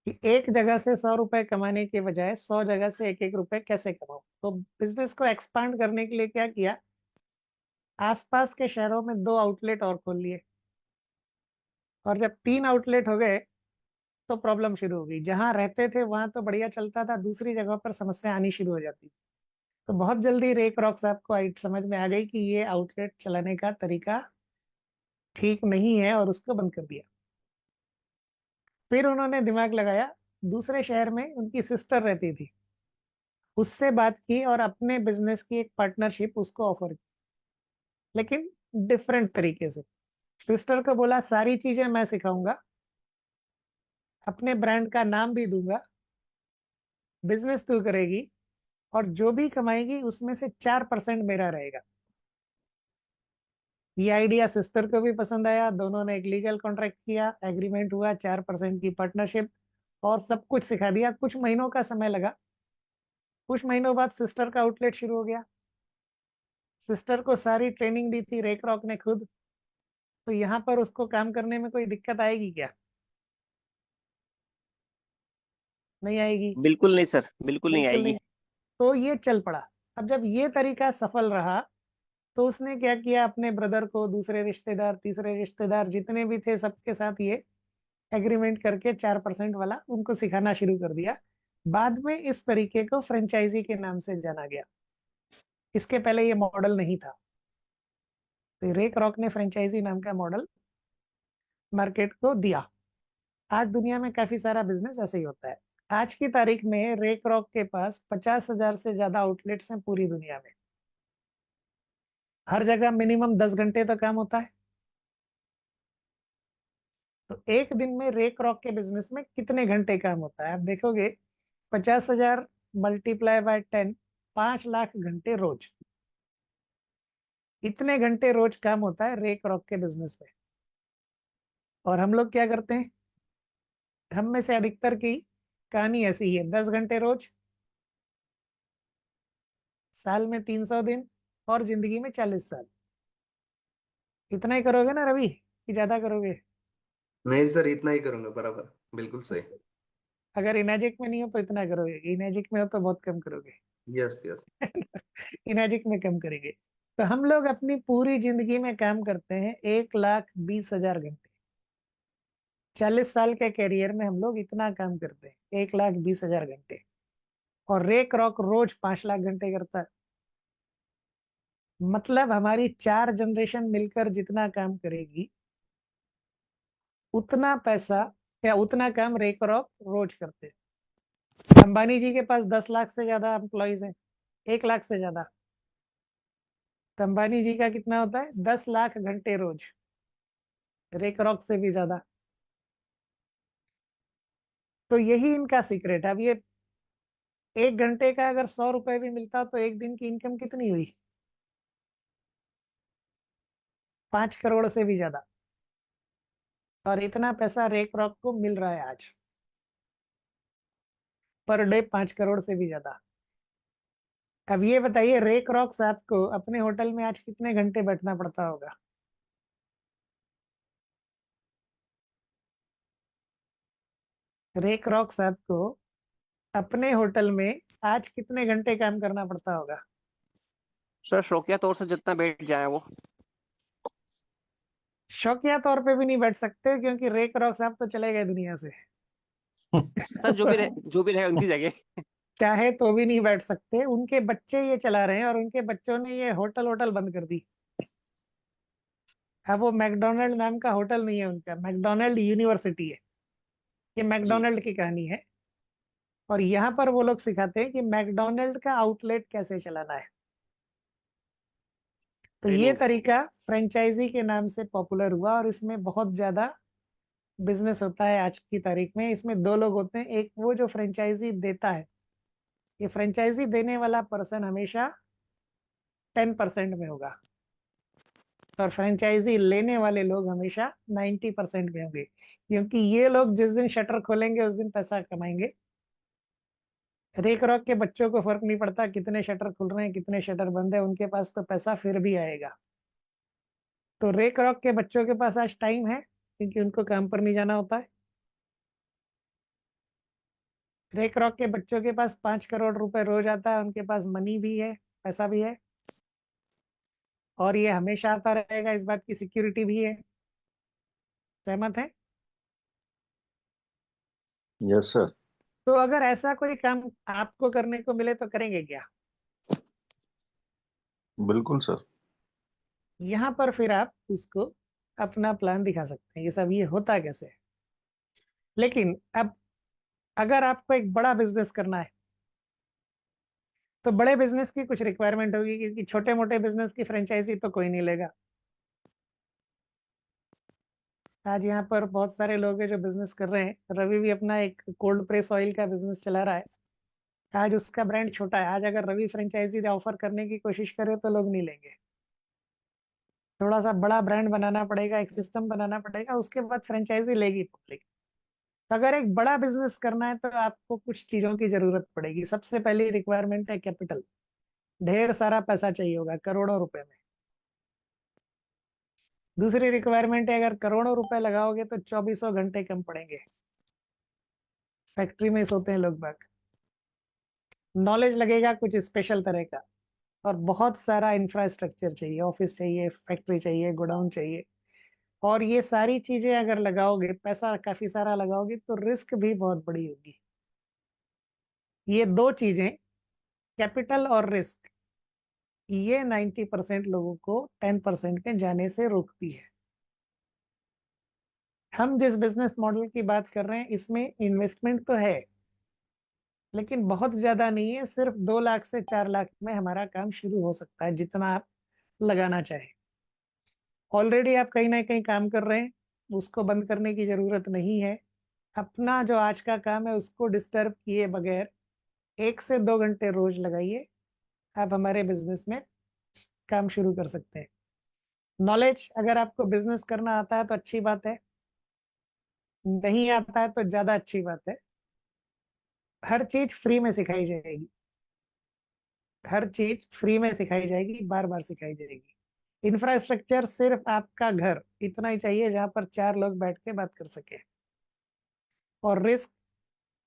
कि एक जगह से 100 रुपए कमाने के बजाय 100 जगह से एक एक रुपए कैसे कमाऊं। तो बिजनेस को एक्सपांड करने के लिए क्या किया, आसपास के शहरों में 2 आउटलेट और खोल लिए। और जब 3 आउटलेट हो गए तो प्रॉब्लम शुरू हो गई। जहां रहते थे वहां तो बढ़िया चलता था, दूसरी जगह पर समस्या आनी शुरू हो जाती। तो बहुत जल्दी रे क्रॉक साहब को समझ में आ गई कि ये आउटलेट चलाने का तरीका ठीक नहीं है और उसको बंद कर दिया। फिर उन्होंने दिमाग लगाया, दूसरे शहर में उनकी सिस्टर रहती थी, उससे बात की और अपने बिजनेस की एक पार्टनरशिप उसको ऑफर की, लेकिन डिफरेंट तरीके से। सिस्टर को बोला सारी चीजें मैं सिखाऊंगा, अपने ब्रांड का नाम भी दूंगा, बिजनेस तू करेगी और जो भी कमाएगी उसमें से 4% मेरा रहेगा। ये आइडिया सिस्टर को भी पसंद आया, दोनों ने एक लीगल कॉन्ट्रैक्ट किया, एग्रीमेंट हुआ, 4% की पार्टनरशिप और सब कुछ सिखा दिया। कुछ महीनों का समय लगा। कुछ महीनों बाद सिस्टर का आउटलेट शुरू हो गया। सिस्टर को सारी ट्रेनिंग दी थी रे क्रॉक ने खुद। तो यहाँ पर उसको काम करने में कोई दिक्कत आएगी क्या? नहीं आएगी, बिल्कुल नहीं सर, बिल्कुल नहीं बिल्कुल नहीं। आएगी। तो ये चल पड़ा। अब जब ये तरीका सफल रहा तो उसने क्या किया, अपने ब्रदर को, दूसरे रिश्तेदार, तीसरे रिश्तेदार जितने भी थे सबके साथ ये एग्रीमेंट करके 4% वाला उनको सिखाना शुरू कर दिया। बाद में इस तरीके को फ्रेंचाइजी के नाम से जाना गया। इसके पहले ये मॉडल नहीं था। तो रे क्रॉक ने फ्रेंचाइजी नाम का मॉडल मार्केट को दिया। आज दुनिया में काफी सारा बिजनेस ऐसे ही होता है। आज की तारीख में रे क्रॉक के पास 50,000 से ज्यादा आउटलेट्स हैं पूरी दुनिया में। हर जगह मिनिमम 10 घंटे तो काम होता है। तो एक दिन में रे क्रॉक के बिजनेस में कितने घंटे काम होता है आप देखोगे, 50,000 मल्टीप्लाई बाय 10, 5 लाख घंटे रोज। इतने घंटे रोज काम होता है रे क्रॉक के बिजनेस में। और हम लोग क्या करते हैं, हम में से अधिकतर की कहानी ऐसी ही है, 10 घंटे रोज, साल में 300 दिन और जिंदगी में 40 साल। इतना ही करोगे ना रवि, कि ज्यादा करोगे? नहीं सर, इतना ही करूंगा, बराबर, बिल्कुल सही। अगर इनैजिक में नहीं हो तो इतना करोगे, इनैजिक में हो तो बहुत कम करोगे। Yes yes. इनैजिक में कम करेंगे। तो हम लोग अपनी पूरी जिंदगी में काम करते हैं 1,20,000 घंटे। 40 साल के कैरियर में हम लोग इतना काम करते हैं, 1,20,000 घंटे, और रे क्रॉक रोज 5 लाख घंटे करता है। मतलब हमारी 4 जनरेशन मिलकर जितना काम करेगी, उतना पैसा या उतना काम रे क्रॉक रोज करते हैं। अंबानी जी के पास 10 लाख से ज्यादा एम्प्लॉयज हैं, 1 लाख से ज्यादा। तो अंबानी जी का कितना होता है? 10 लाख घंटे रोज, रे क्रॉक से भी ज्यादा। तो यही इनका सीक्रेट है। अब ये 1 घंटे का अगर 100 रुपए भी मिलता तो एक दिन की इनकम कितनी हुई? 5 करोड़ से भी ज्यादा। और इतना पैसा रे क्रॉक को मिल रहा है आज, पर डे 5 करोड़ से भी ज्यादा। अब ये बताइए, रे क्रॉक साहब को अपने होटल में आज कितने घंटे बैठना पड़ता होगा? रे क्रॉक साहब को अपने होटल में आज कितने घंटे काम करना पड़ता होगा? सर शौकिया तौर से जितना बैठ जाए वो। शौकिया तौर पे भी नहीं बैठ सकते, क्योंकि रे क्रॉक साहब तो चले गए दुनिया से। सर जो भी रहे उनकी जगह। चाहे तो भी नहीं बैठ सकते, उनके बच्चे ये चला रहे हैं, और उनके बच्चों ने ये होटल होटल बंद कर दी। अब वो मैकडोनल्ड नाम का होटल नहीं है उनका, मैकडोनल्ड यूनिवर्सिटी है। ये जी मैकडोनल्ड की कहानी है। और यहाँ पर वो लोग सिखाते हैं कि मैकडोनल्ड का आउटलेट कैसे चलाना है। तो ये ट्रेनिंग। तरीका फ्रेंचाइजी के नाम से पॉपुलर हुआ, और इसमें बहुत ज्यादा बिजनेस होता है आज की तारीख में। इसमें दो लोग होते हैं, एक वो जो फ्रेंचाइजी देता है। ये फ्रेंचाइजी देने वाला पर्सन हमेशा 10% में होगा, और फ्रेंचाइजी लेने वाले लोग हमेशा 90% में होंगे, क्योंकि ये लोग जिस दिन शटर खोलेंगे उस दिन पैसा कमाएंगे। रेक रॉक के बच्चों को फर्क नहीं पड़ता कितने शटर खुल रहे हैं कितने शटर बंद है, उनके पास तो पैसा फिर भी आएगा। तो रेक रॉक के बच्चों के पास आज टाइम है, क्योंकि उनको काम पर नहीं जाना होता है। रेक रॉक के बच्चों के पास 5 करोड़ रुपए रोज आता है, उनके पास मनी भी है, पैसा भी है, और ये हमेशा आता रहेगा, इस बात की सिक्योरिटी भी है। सहमत है? Yes sir. तो अगर ऐसा कोई काम आपको करने को मिले तो करेंगे क्या? बिल्कुल सर। यहाँ पर फिर आप उसको अपना प्लान दिखा सकते हैं, ये सब ये होता कैसे है। लेकिन अब अगर आपको एक बड़ा बिजनेस करना है, तो बड़े बिजनेस की कुछ रिक्वायरमेंट होगी, क्योंकि छोटे मोटे बिजनेस की फ्रेंचाइजी तो कोई नहीं लेगा। आज यहाँ पर बहुत सारे लोग हैं जो बिजनेस कर रहे हैं। रवि भी अपना एक कोल्ड प्रेस ऑयल का बिजनेस चला रहा है। आज उसका ब्रांड छोटा है, आज अगर रवि फ्रेंचाइजी ऑफर करने की कोशिश करे तो लोग नहीं लेंगे। थोड़ा सा बड़ा ब्रांड बनाना पड़ेगा, एक सिस्टम बनाना पड़ेगा, उसके बाद फ्रेंचाइजी लेगी पब्लिक। अगर एक बड़ा बिजनेस करना है तो आपको कुछ चीजों की जरूरत पड़ेगी। सबसे पहली रिक्वायरमेंट है कैपिटल। ढेर सारा पैसा चाहिए होगा, करोड़ों रुपए में। दूसरी रिक्वायरमेंट है, अगर करोड़ों रुपए लगाओगे तो 2400 घंटे कम पड़ेंगे। फैक्ट्री में सोते हैं लोग बाग। नॉलेज लगेगा कुछ स्पेशल तरह का, और बहुत सारा इंफ्रास्ट्रक्चर चाहिए, ऑफिस चाहिए, फैक्ट्री चाहिए, गोडाउन चाहिए। और ये सारी चीजें अगर लगाओगे, पैसा काफी सारा लगाओगे, तो रिस्क भी बहुत बड़ी होगी। ये दो चीजें, कैपिटल और रिस्क, ये 90% लोगों को 10% में जाने से रोकती है। हम जिस बिजनेस मॉडल की बात कर रहे हैं, इसमें इन्वेस्टमेंट तो है, लेकिन बहुत ज्यादा नहीं है। सिर्फ 2 लाख से 4 लाख में हमारा काम शुरू हो सकता है, जितना आप लगाना चाहें। ऑलरेडी आप कहीं ना कहीं काम कर रहे हैं, उसको बंद करने की जरूरत नहीं है। अपना जो आज का काम है उसको डिस्टर्ब किए बगैर 1 से 2 घंटे रोज लगाइए, आप हमारे बिजनेस में काम शुरू कर सकते हैं। नॉलेज, अगर आपको बिजनेस करना आता है तो अच्छी बात है, नहीं आता है तो ज्यादा अच्छी बात है। हर चीज फ्री में सिखाई जाएगी, हर चीज फ्री में सिखाई जाएगी, बार बार सिखाई जाएगी। इंफ्रास्ट्रक्चर सिर्फ आपका घर इतना ही चाहिए जहां पर 4 लोग बैठ के बात कर सके। और रिस्क,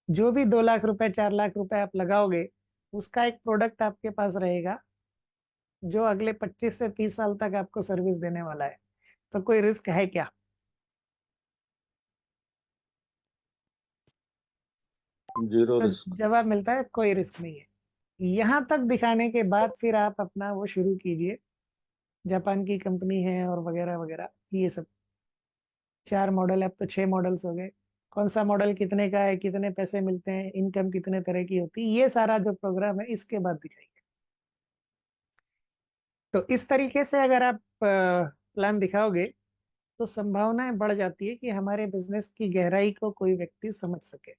जो भी 2 लाख रुपए 4 लाख रुपए आप लगाओगे, उसका एक प्रोडक्ट आपके पास रहेगा जो अगले 25 से 30 साल तक आपको सर्विस देने वाला है। तो कोई रिस्क है क्या? जीरो तो रिस्क। जवाब मिलता है कोई रिस्क नहीं है। यहाँ तक दिखाने के बाद फिर आप अपना वो शुरू कीजिए, जापान की कंपनी है और वगैरह वगैरह ये सब। 4 मॉडल, अब तो 6 मॉडल्स हो गए। कौन सा मॉडल कितने का है, कितने पैसे मिलते हैं, इनकम कितने तरह की होती है, ये सारा जो प्रोग्राम है इसके बाद दिखाएंगे। तो इस तरीके से अगर आप प्लान दिखाओगे तो संभावनाएं बढ़ जाती है कि हमारे बिजनेस की गहराई को कोई व्यक्ति समझ सके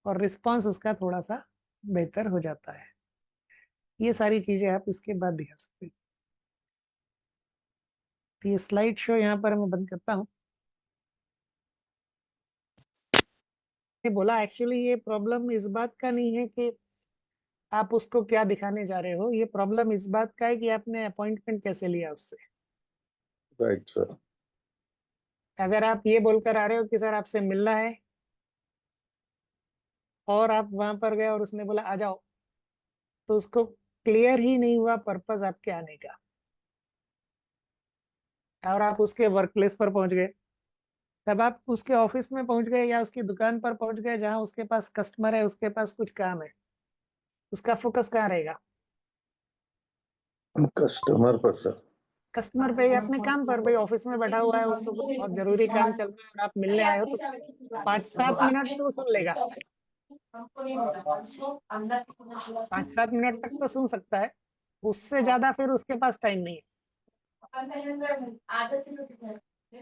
और रिस्पांस उसका थोड़ा सा बेहतर हो जाता है। ये सारी चीजें आप इसके बाद दिखा सकते हैं। तो ये स्लाइड शो यहाँ पर मैं बंद करता हूँ। बोला एक्चुअली ये प्रॉब्लम इस बात का नहीं है कि आप उसको क्या दिखाने जा रहे हो, ये प्रॉब्लम इस बात का है कि आपने अपॉइंटमेंट कैसे लिया उससे। Right sir. अगर आप ये बोलकर आ रहे हो कि सर आपसे मिलना है और आप वहां पर गए और उसने बोला आ जाओ, तो उसको क्लियर ही नहीं हुआ पर्पस आपके आने का, और आप उसके वर्क प्लेस पर पहुंच गए। तब आप उसके ऑफिस में पहुंच गए या उसकी दुकान पर पहुंच गए जहां उसके पास कस्टमर है, उसके पास कुछ काम है, उसका फोकस कहाँ रहेगा? कस्टमर पर सर। कस्टमर पे या अपने काम पर। भाई ऑफिस में बैठा हुआ है, उसको कुछ बहुत जरूरी काम चल रहा है और आप मिलने आए हो, तो 5-7 मिनट तो वो सुन लेगा। 5-7 मिनट तक तो सुन सकता है, उससे ज्यादा फिर उसके पास टाइम नहीं है।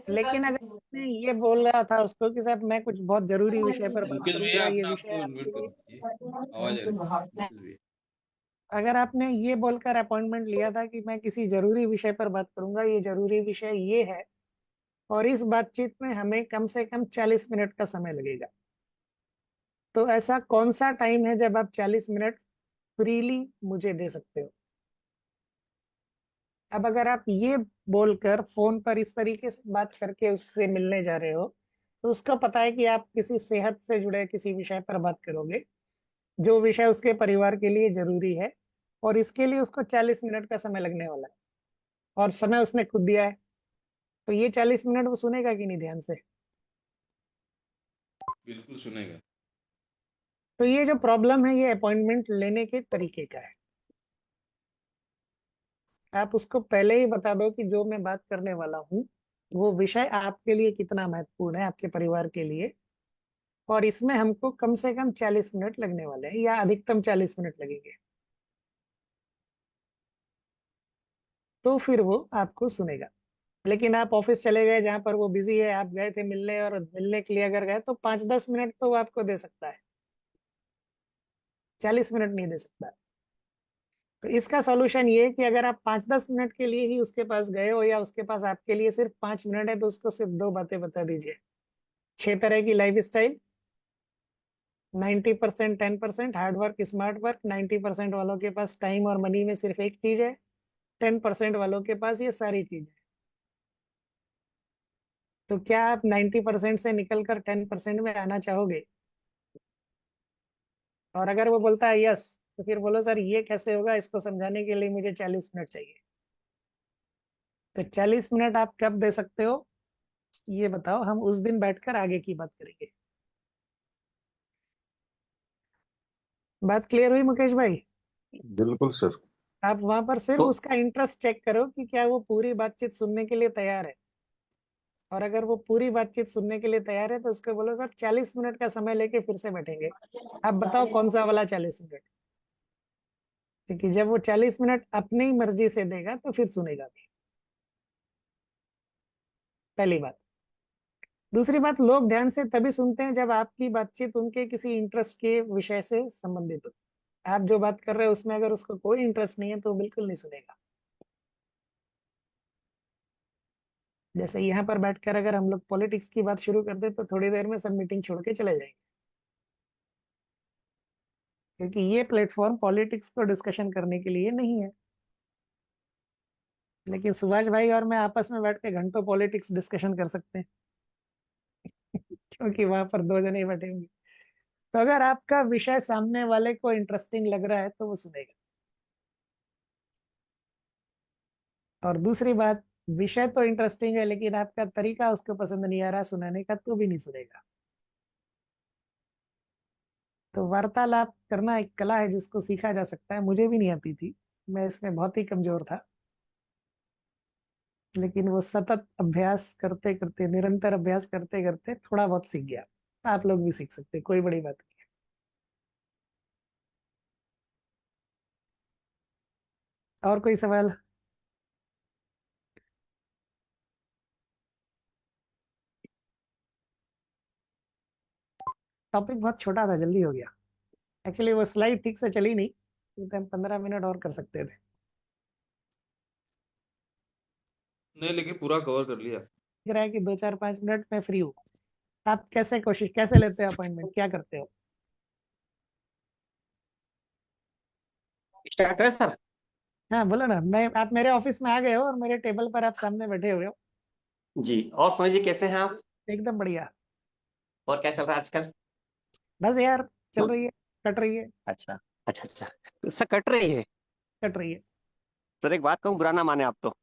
लेकिन अगर मैं ये बोल रहा था उसको कि साहब मैं कुछ बहुत जरूरी विषय पर बात मुकेश भैया करूंगा, ये अपने आप विषय को आपके इनवाइट कर लिए। दीजिए, आवाज आ रही है मुकेश भैया। अगर आपने ये बोलकर अपॉइंटमेंट लिया था कि मैं किसी जरूरी विषय पर बात करूंगा, ये जरूरी विषय ये है, और इस बातचीत में हमें कम से कम 40 मिनट का समय लगेगा, तो ऐसा कौन सा टाइम है जब आप 40 मिनट फ्रीली मुझे दे सकते हो? अब अगर आप ये बोलकर फोन पर इस तरीके से बात करके उससे मिलने जा रहे हो, तो उसको पता है कि आप किसी सेहत से जुड़े किसी विषय पर बात करोगे, जो विषय उसके परिवार के लिए जरूरी है, और इसके लिए उसको 40 मिनट का समय लगने वाला है, और समय उसने खुद दिया है। तो ये 40 मिनट वो सुनेगा कि नहीं ध्यान से? बिल्कुल सुनेगा। तो ये जो प्रॉब्लम है ये अपॉइंटमेंट लेने के तरीके का है। आप उसको पहले ही बता दो कि जो मैं बात करने वाला हूँ वो विषय आपके लिए कितना महत्वपूर्ण है, आपके परिवार के लिए, और इसमें हमको कम से कम 40 मिनट लगने वाले हैं या अधिकतम 40 मिनट लगेंगे। तो फिर वो आपको सुनेगा। लेकिन आप ऑफिस चले गए जहां पर वो बिजी है, आप गए थे मिलने, और मिलने के लिए अगर गए तो 5-10 मिनट तो वो आपको दे सकता है, 40 मिनट नहीं दे सकता। तो इसका सॉल्यूशन ये है कि अगर आप 5-10 मिनट के लिए ही उसके पास गए हो, या उसके पास आपके लिए सिर्फ 5 मिनट है, तो उसको सिर्फ 2 बातें बता दीजिए। 6 तरह की life style, 90%, 10% hard work smart work. 90% वालों के पास टाइम और मनी में सिर्फ एक चीज है, 10% वालों के पास ये सारी चीजें। तो क्या आप 90% से निकलकर 10% में आना चाहोगे? और अगर वो बोलता है यस, तो फिर बोलो सर ये कैसे होगा, इसको समझाने के लिए मुझे 40 मिनट चाहिए। तो 40 मिनट आप कब दे सकते हो ये बताओ, हम उस दिन बैठकर आगे की बात करेंगे। बात क्लियर हुई मुकेश भाई? बिल्कुल सर। आप वहां पर सिर्फ तो उसका इंटरेस्ट चेक करो कि क्या वो पूरी बातचीत सुनने के लिए तैयार है, और अगर वो पूरी बातचीत सुनने के लिए तैयार है तो उसको बोलो सर 40 मिनट का समय लेके फिर से बैठेंगे, आप बताओ कौन सा वाला 40 मिनट। क्योंकि जब वो 40 मिनट अपनी मर्जी से देगा तो फिर सुनेगा भी। पहली बात। दूसरी बात, लोग ध्यान से तभी सुनते हैं जब आपकी बातचीत उनके किसी इंटरेस्ट के विषय से संबंधित हो। आप जो बात कर रहे हो उसमें अगर उसको कोई इंटरेस्ट नहीं है तो वो बिल्कुल नहीं सुनेगा। जैसे यहाँ पर बैठकर अगर हम लोग पॉलिटिक्स की बात शुरू कर दे तो थोड़ी देर में सब मीटिंग छोड़ के चले जाएंगे, क्योंकि ये प्लेटफॉर्म पॉलिटिक्स को डिस्कशन करने के लिए नहीं है। लेकिन सुभाष भाई और मैं आपस में बैठ के घंटों पॉलिटिक्स डिस्कशन कर सकते हैं क्योंकि वहां पर 2 जने ही बैठे होंगे। तो अगर आपका विषय सामने वाले को इंटरेस्टिंग लग रहा है तो वो सुनेगा। और दूसरी बात, विषय तो इंटरेस्टिंग है लेकिन आपका तरीका उसको पसंद नहीं आ रहा सुनाने का, तो भी नहीं सुनेगा। तो वार्तालाप करना एक कला है जिसको सीखा जा सकता है। मुझे भी नहीं आती थी, मैं इसमें बहुत ही कमजोर था, लेकिन वो सतत अभ्यास करते करते, निरंतर अभ्यास करते करते थोड़ा बहुत सीख गया। आप लोग भी सीख सकते हैं, कोई बड़ी बात नहीं। और कोई सवाल? टॉपिक बहुत छोटा था, जल्दी हो गया। एक्चुअली वो स्लाइड ठीक से चली नहीं, तो हम 15 मिनट और कर सकते थे। नहीं, लेकिन पूरा कवर कर लिया। लग रहा है कि 2 4 5 मिनट में फ्री हूँ। आप कैसे लेते हो अपॉइंटमेंट, क्या करते हो? स्टार्ट करें सर? हाँ बोलो ना। आप मेरे ऑफिस में आ गए हो और मेरे टेबल पर आप सामने बैठे हुए हो। जी, और सोनी जी कैसे हैं आप? एकदम बढ़िया। और क्या चल रहा है आजकल? बस यार, चल रही है, कट रही है, अच्छा अच्छा अच्छा। तो सर कट रही है? कट रही है। सर एक बात कहूँ, बुरा ना माने आप तो।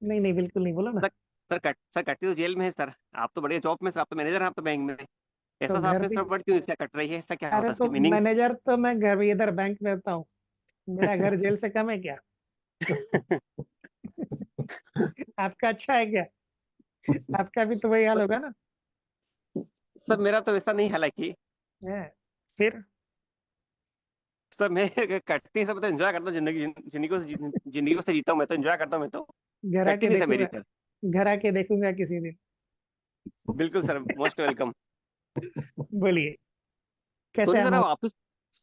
नहीं नहीं, बिल्कुल नहीं, बोलो ना। सर सर कटती तो जेल में है सर। आप तो बड़े जॉब में सर, आप तो मैनेजर हैं, आप तो बैंक में। तो ऐसा सर घर आपने भी, सर वर्ड क्यों इसका कट रही है, ऐसा क्या होता अरे है तो इसकी मीनिंग? मैनेजर तो मैं घर इधर बैंक में होता हूँ, मेरा घर जेल से कम है क्या? आपका अच्छा है क्या? आपका भी तो वही हाल होगा ना। सर मेरा तो वैसा नहीं, हालांकि है, फिर सर मैं कटती है सब तो एंजॉय करता हूँ, जिंदगी को से जीता हूँ मैं तो, एंजॉय करता हूँ मैं तो। घर कटती आके नहीं सर मेरी देखूंगा, सर। घर आके देखूंगा किसी दिन। बिल्कुल सर, मोस्ट वेलकम। बोलिए, कैसे सोनी सर हम आप ऑफिस,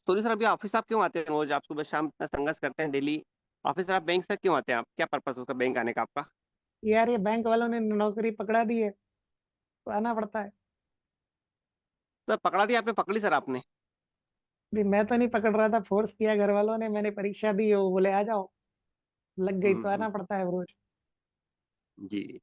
सोनी सर अभी ऑफिस आप क्यों आते हैं रोज? आप सुबह शाम इतना संघर्ष करते हैं डेली ऑफिस, सर आप बैंक सर क्यों आते हैं? आप क्या पर्पस है उसका बैंक आने का आपका? यार ये बैंक वालों ने नौकरी पकड़ा दी है, तो आना पड़ता है। सर पकड़ा दिया आपने? पकड़ी सर आपने? अभी मैं तो नहीं पकड़ रहा था, फोर्स किया घर वालों ने, मैंने परीक्षा दी, वो बोले आ जाओ, लग गई तो हम्म। आना पड़ता है रोज। जी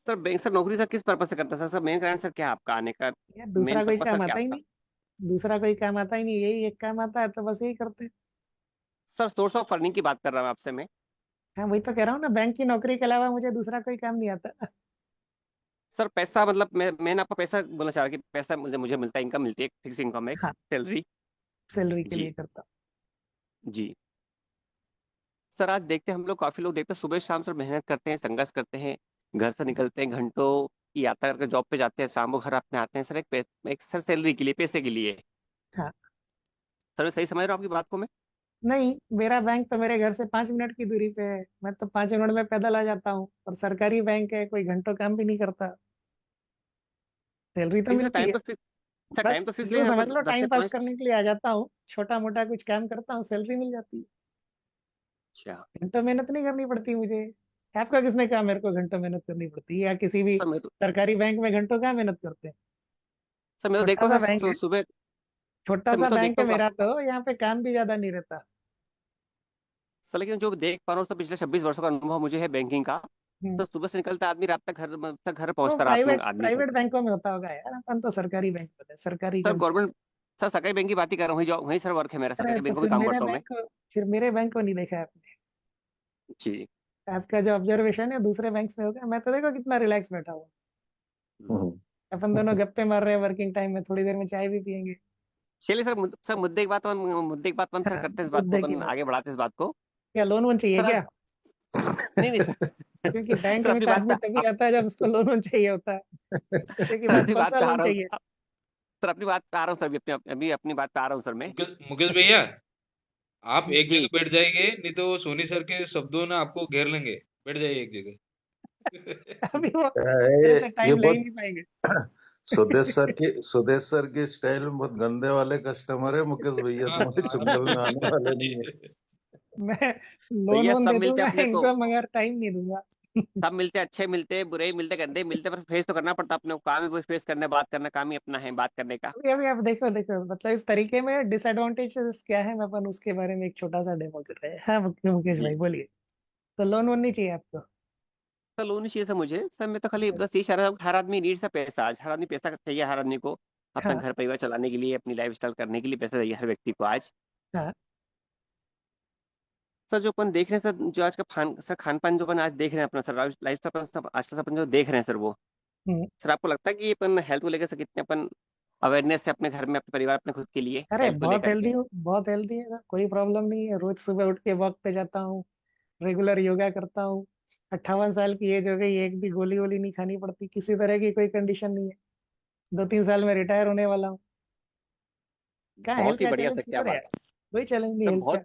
सर, बैंक सर नौकरी सर किस पर्पज से करता है सर? सर मेन कारण सर क्या है आपका आने का? यार मेन दूसरा कोई पर्पज सर काम क्या आता ही आपका? नहीं, दूसरा कोई काम आता ही नहीं, यही एक काम आता है, तो बस यही करते हैं। सर सोर्स ऑफ अर्निंग की बात कर रहा हूँ आपसे मैं। हाँ वही तो कह रहा हूँ ना, बैंक की नौकरी के अलावा मुझे दूसरा कोई काम नहीं आता। सर पैसा मतलब मैंने आपको पैसा बोलना चाह रहा कि पैसा मुझे मुझे मिलता है, इनकम मिलती है, फिक्स इनकम है, हाँ, सैलरी। सैलरी के जी लिए करता हूँ। जी। सर आज देखते हैं हम लोग, काफी लोग देखते हैं सुबह शाम सर मेहनत करते हैं, संघर्ष करते हैं, घर से निकलते हैं, घंटों की यात्रा करके जॉब पे जाते हैं, शाम को घर अपने आते हैं सर, एक सर सैलरी के लिए, पैसे के लिए। हाँ, सर मैं सही समझ रहा हूँ आपकी बात को मैं? नहीं, मेरा बैंक तो मेरे घर से 5 मिनट की दूरी पे है, मैं तो 5 मिनट में पैदल आ जाता हूँ, और सरकारी बैंक है, कोई घंटों काम भी नहीं करता, सैलरी तो लेकिन सर मिलती टाइम है। तो फिक्स, सर टाइम बस तो फिक्स यूँ नहीं समझ है, लो, 10 से टाइम पास 5। करने के लिए आ जाता हूँ, छोटा मोटा कुछ काम करता हूँ, सैलरी मिल जाती है। अच्छा। घंटों मेहनत नहीं करनी पड़ती मुझे। आपका किसने कहा मेरे को घंटों मेहनत करनी पड़ती है? या किसी भी सर मैं तो सरकारी बैंक में घंटों क्या मेहनत करते हैं? सर मैं तो छोटा देखता सा हूँ बैंक सर है, सुबह। छोटा सर सा मैं तो बैंक देखता है हूँ मेरा, तो यहाँ पे काम भी ज्यादा नहीं रहता। सर, लेकिन जो देख पा रहा हूँ सर, पिछले 26 वर्षों का अनुभव मुझे है बैंकिंग का। हम्म, तो सुबह से निकलता आदमी रात तक घर तो पहुंचता रात में प्राइवेट आदमी घर। प्राइवेट बैंकों में होता होगा यार, अपन तो सरकारी बैंक में है, सरकारी सर कंपनी। गवर्नमेंट, सर सरकारी बैंक की बात ही कर रहा हूँ, वही जॉब वही सर वर्क है मेरा, अरे सरकारी तो बैंकों में काम करता हूँ मैं। फिर मेरे बैंक को नहीं देखा आपने। जी। आपका जो ऑब्जर्वेशन है दूसरे बैंक्स में होगा, मैं तो देखो कितना रिलैक्स बैठा हुआ। हम्म, अपन दोनों गप्पे मार रहे हैं वर्किंग टाइम में, थोड़ी देर में चाय भी पियेंगे। चलिए सर, सर मुद्दे की बात अपन सर हाँ, करते हैं, इस बात को मुद्दे की अपन बात। आगे बढ़ाते हैं इस बात को। क्या लोन वोन चाहिए सर आज, क्या? नहीं नहीं सर। क्योंकि बैंक सर में अपनी तो बात आदमी पे तभी आता है जब उसको लोन वोन चाहिए होता है। क्योंकि सर बात अपनी कौन बात सा पे आ लोन रहा हूँ चाहिए? सर, अपनी बात पे आ रहा हूँ सर, अभी अपनी बात पे आ रहा हूँ सर मैं। मुकेश भैया, आप एक जी। जगह बैठ जाएंगे, नहीं तो वो सोनी सर के शब्दों ने आपको घेर लेंगे। बैठ जाइए एक जगह। अभी वो मेरे से ये टाइम ले ही बहुत नहीं पाएंगे। सुदेश सर की स्टाइल में बहुत गंदे वाले कस्टमर है मुकेश भैया, हाँ, तुम्हारे चंगल में आने वाले नहीं है। मैं लोन भैया वोन सब दे मिलते दूंगा हैं अपने को, इनको, मगर टाइम नहीं दूंगा। सब मिलते हैं, अच्छे मिलते हैं, बुरे ही मिलते हैं, गंदे ही मिलते हैं, पर फेस तो करना पड़ता है अपने को, काम ही कोई फेस करना है, बात करना काम ही अपना है, बात करने का। अभी अभी आप देखो देखो, मतलब इस तरीके में डिसएडवांटेजेस क्या है, मैं अपन उसके बारे में एक छोटा सा डेमो कर रहे हैं। हाँ मुकेश जी। भाई बोलिए। तो लोन वोन नहीं चाहिए आपको? सर लोन ही चाहिए सर मुझे, सर मैं तो खाली बस ये चाह रहा हूँ, हर आदमी नीड सा पैसा, आज हर आदमी पैसा चाहिए, हर आदमी को अपना हाँ घर परिवार चलाने के लिए, अपनी लाइफ स्टाइल करने के लिए पैसा चाहिए हर व्यक्ति को आज। हाँ। सर जो अपन देख रहे हैं सर, जो आज का खान पान जो अपन आज देख रहे हैं अपना सर, लाइफ स्टाइल अपन सब आज का अपन जो देख रहे हैं सर, वो हम्म, सर आपको लगता है कि ये अपन हेल्थ को लेकर सर कितने अपन अवेयरनेस है अपने घर में, अपने परिवार, अपने खुद के लिए अरे हेल्थ को बहुत लेकर के? हेल्दी हूँ, बहुत हेल्दी है सर, कोई प्रॉब्लम नहीं है। रोज सुबह उठ के वॉक पे जाता हूँ, रेगुलर योगा करता हूँ। 58 साल की एज हो गई, एक भी गोली वोली नहीं खानी पड़ती, किसी तरह की कोई कंडीशन नहीं है। 2-3 साल में रिटायर होने वाला हूँ। क्या हेल्थ बहुत ही का बढ़िया चैलेंज सर, क्या किधर है बात यार? कोई चैलेंज नहीं सर, हेल्थ का। बहुत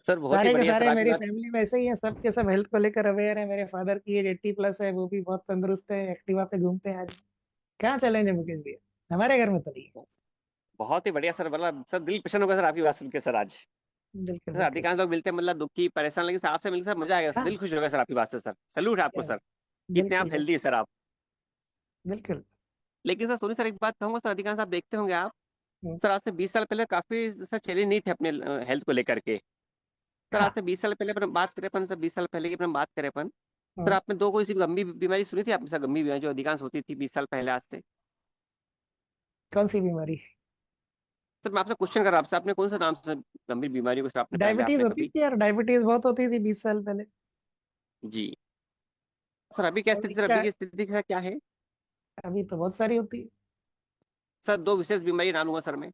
सर, बहुत ही सारे के बढ़िया सर, सारे आपकी मेरी बात। फैमिली में ऐसे ही है, सब के सब हेल्थ को लेकर अवेयर है। मेरे फादर की एज 80+ है, वो भी बहुत तंदुरुस्त है, एक्टिवा पे घूमते हैं आज। क्या चैलेंज है मुकेश भैया? हमारे घर में तो नहीं है। बहुत ही बढ़िया सर, मतलब सर दिल प्रसन्न होगा सर आपकी बात सुन के सर आज। बिल्कुल सर बिल्कुल। अधिकांश लोग मिलते हैं मतलब दुखी परेशान, लेकिन सर आपसे मिलकर सर मजा आएगा सर, हाँ, दिल खुश होगा सर आपकी बात से सर। सैल्यूट आपको क्या सर, बात। कितने बिल्कुल आप बिल्कुल हेल्दी है सर आप। बिल्कुल। लेकिन सर सोनी सर एक बात कहूंगा सर, अधिकांश आप देखते होंगे आप, हम्म, सर आज से 20 साल पहले काफी सर चैलेंज नहीं थे अपने हेल्थ को लेकर के। सर आज हाँ से 20 साल पहले अपन बात करें, अपन सर 20 साल पहले की अपन बात करें अपन, सर हाँ। आपने दो कोई सी गंभीर बीमारी सुनी थी आपने सर? गंभीर बीमारी जो अधिकांश होती थी 20 साल पहले आज से। कौन सी बीमारी? सर मैं आपसे क्वेश्चन कर रहा हूं आपसे, आपने कौन सा नाम से गंभीर बीमारी को सर आपने पहले डायबिटीज आपने होती कभी? थी यार, डायबिटीज बहुत होती थी 20 साल पहले। जी। सर अभी क्या अभी स्थिति, सर अभी क्या? की स्थिति क्या है? अभी तो बहुत सारी होती है। सर दो विशेष बीमारी नाम लूंगा सर मैं,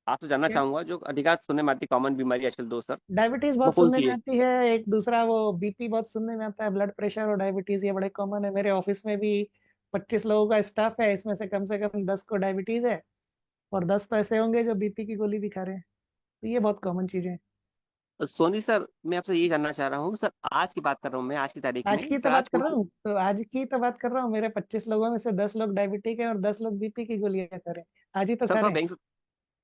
आपसे जानना क्या? चाहूंगा जो अधिकांश सुनने में आती कॉमन बीमारी आजकल, दो सर। डायबिटीज वो बहुत कौन सुनने सी में है? आती है, एक दूसरा वो बीपी बहुत सुनने में आता है। ब्लड प्रेशर और डायबिटीज ये बड़े कॉमन है। मेरे ऑफिस में भी 25 लोगों का स्टाफ है, इसमें से कम 10 को डायबिटीज है, और 10 तो ऐसे होंगे जो बीपी की गोली भी खा रहे हैं। तो ये बहुत कॉमन चीजें हैं। सोनी सर मैं आपसे ये जानना चाह रहा हूँ सर, आज की बात कर रहा हूँ मैं, आज की तारीख आज में की तो सर, बात आज कर कौन रहा सी? हूँ, तो आज की तो बात कर रहा हूँ। मेरे 25 लोगों में से 10 लोग डायबिटिक है और 10 लोग बीपी की गोलियां खा रहे हैं। आज ही तो सर खा थोड़ा रहे हैं। बैंक से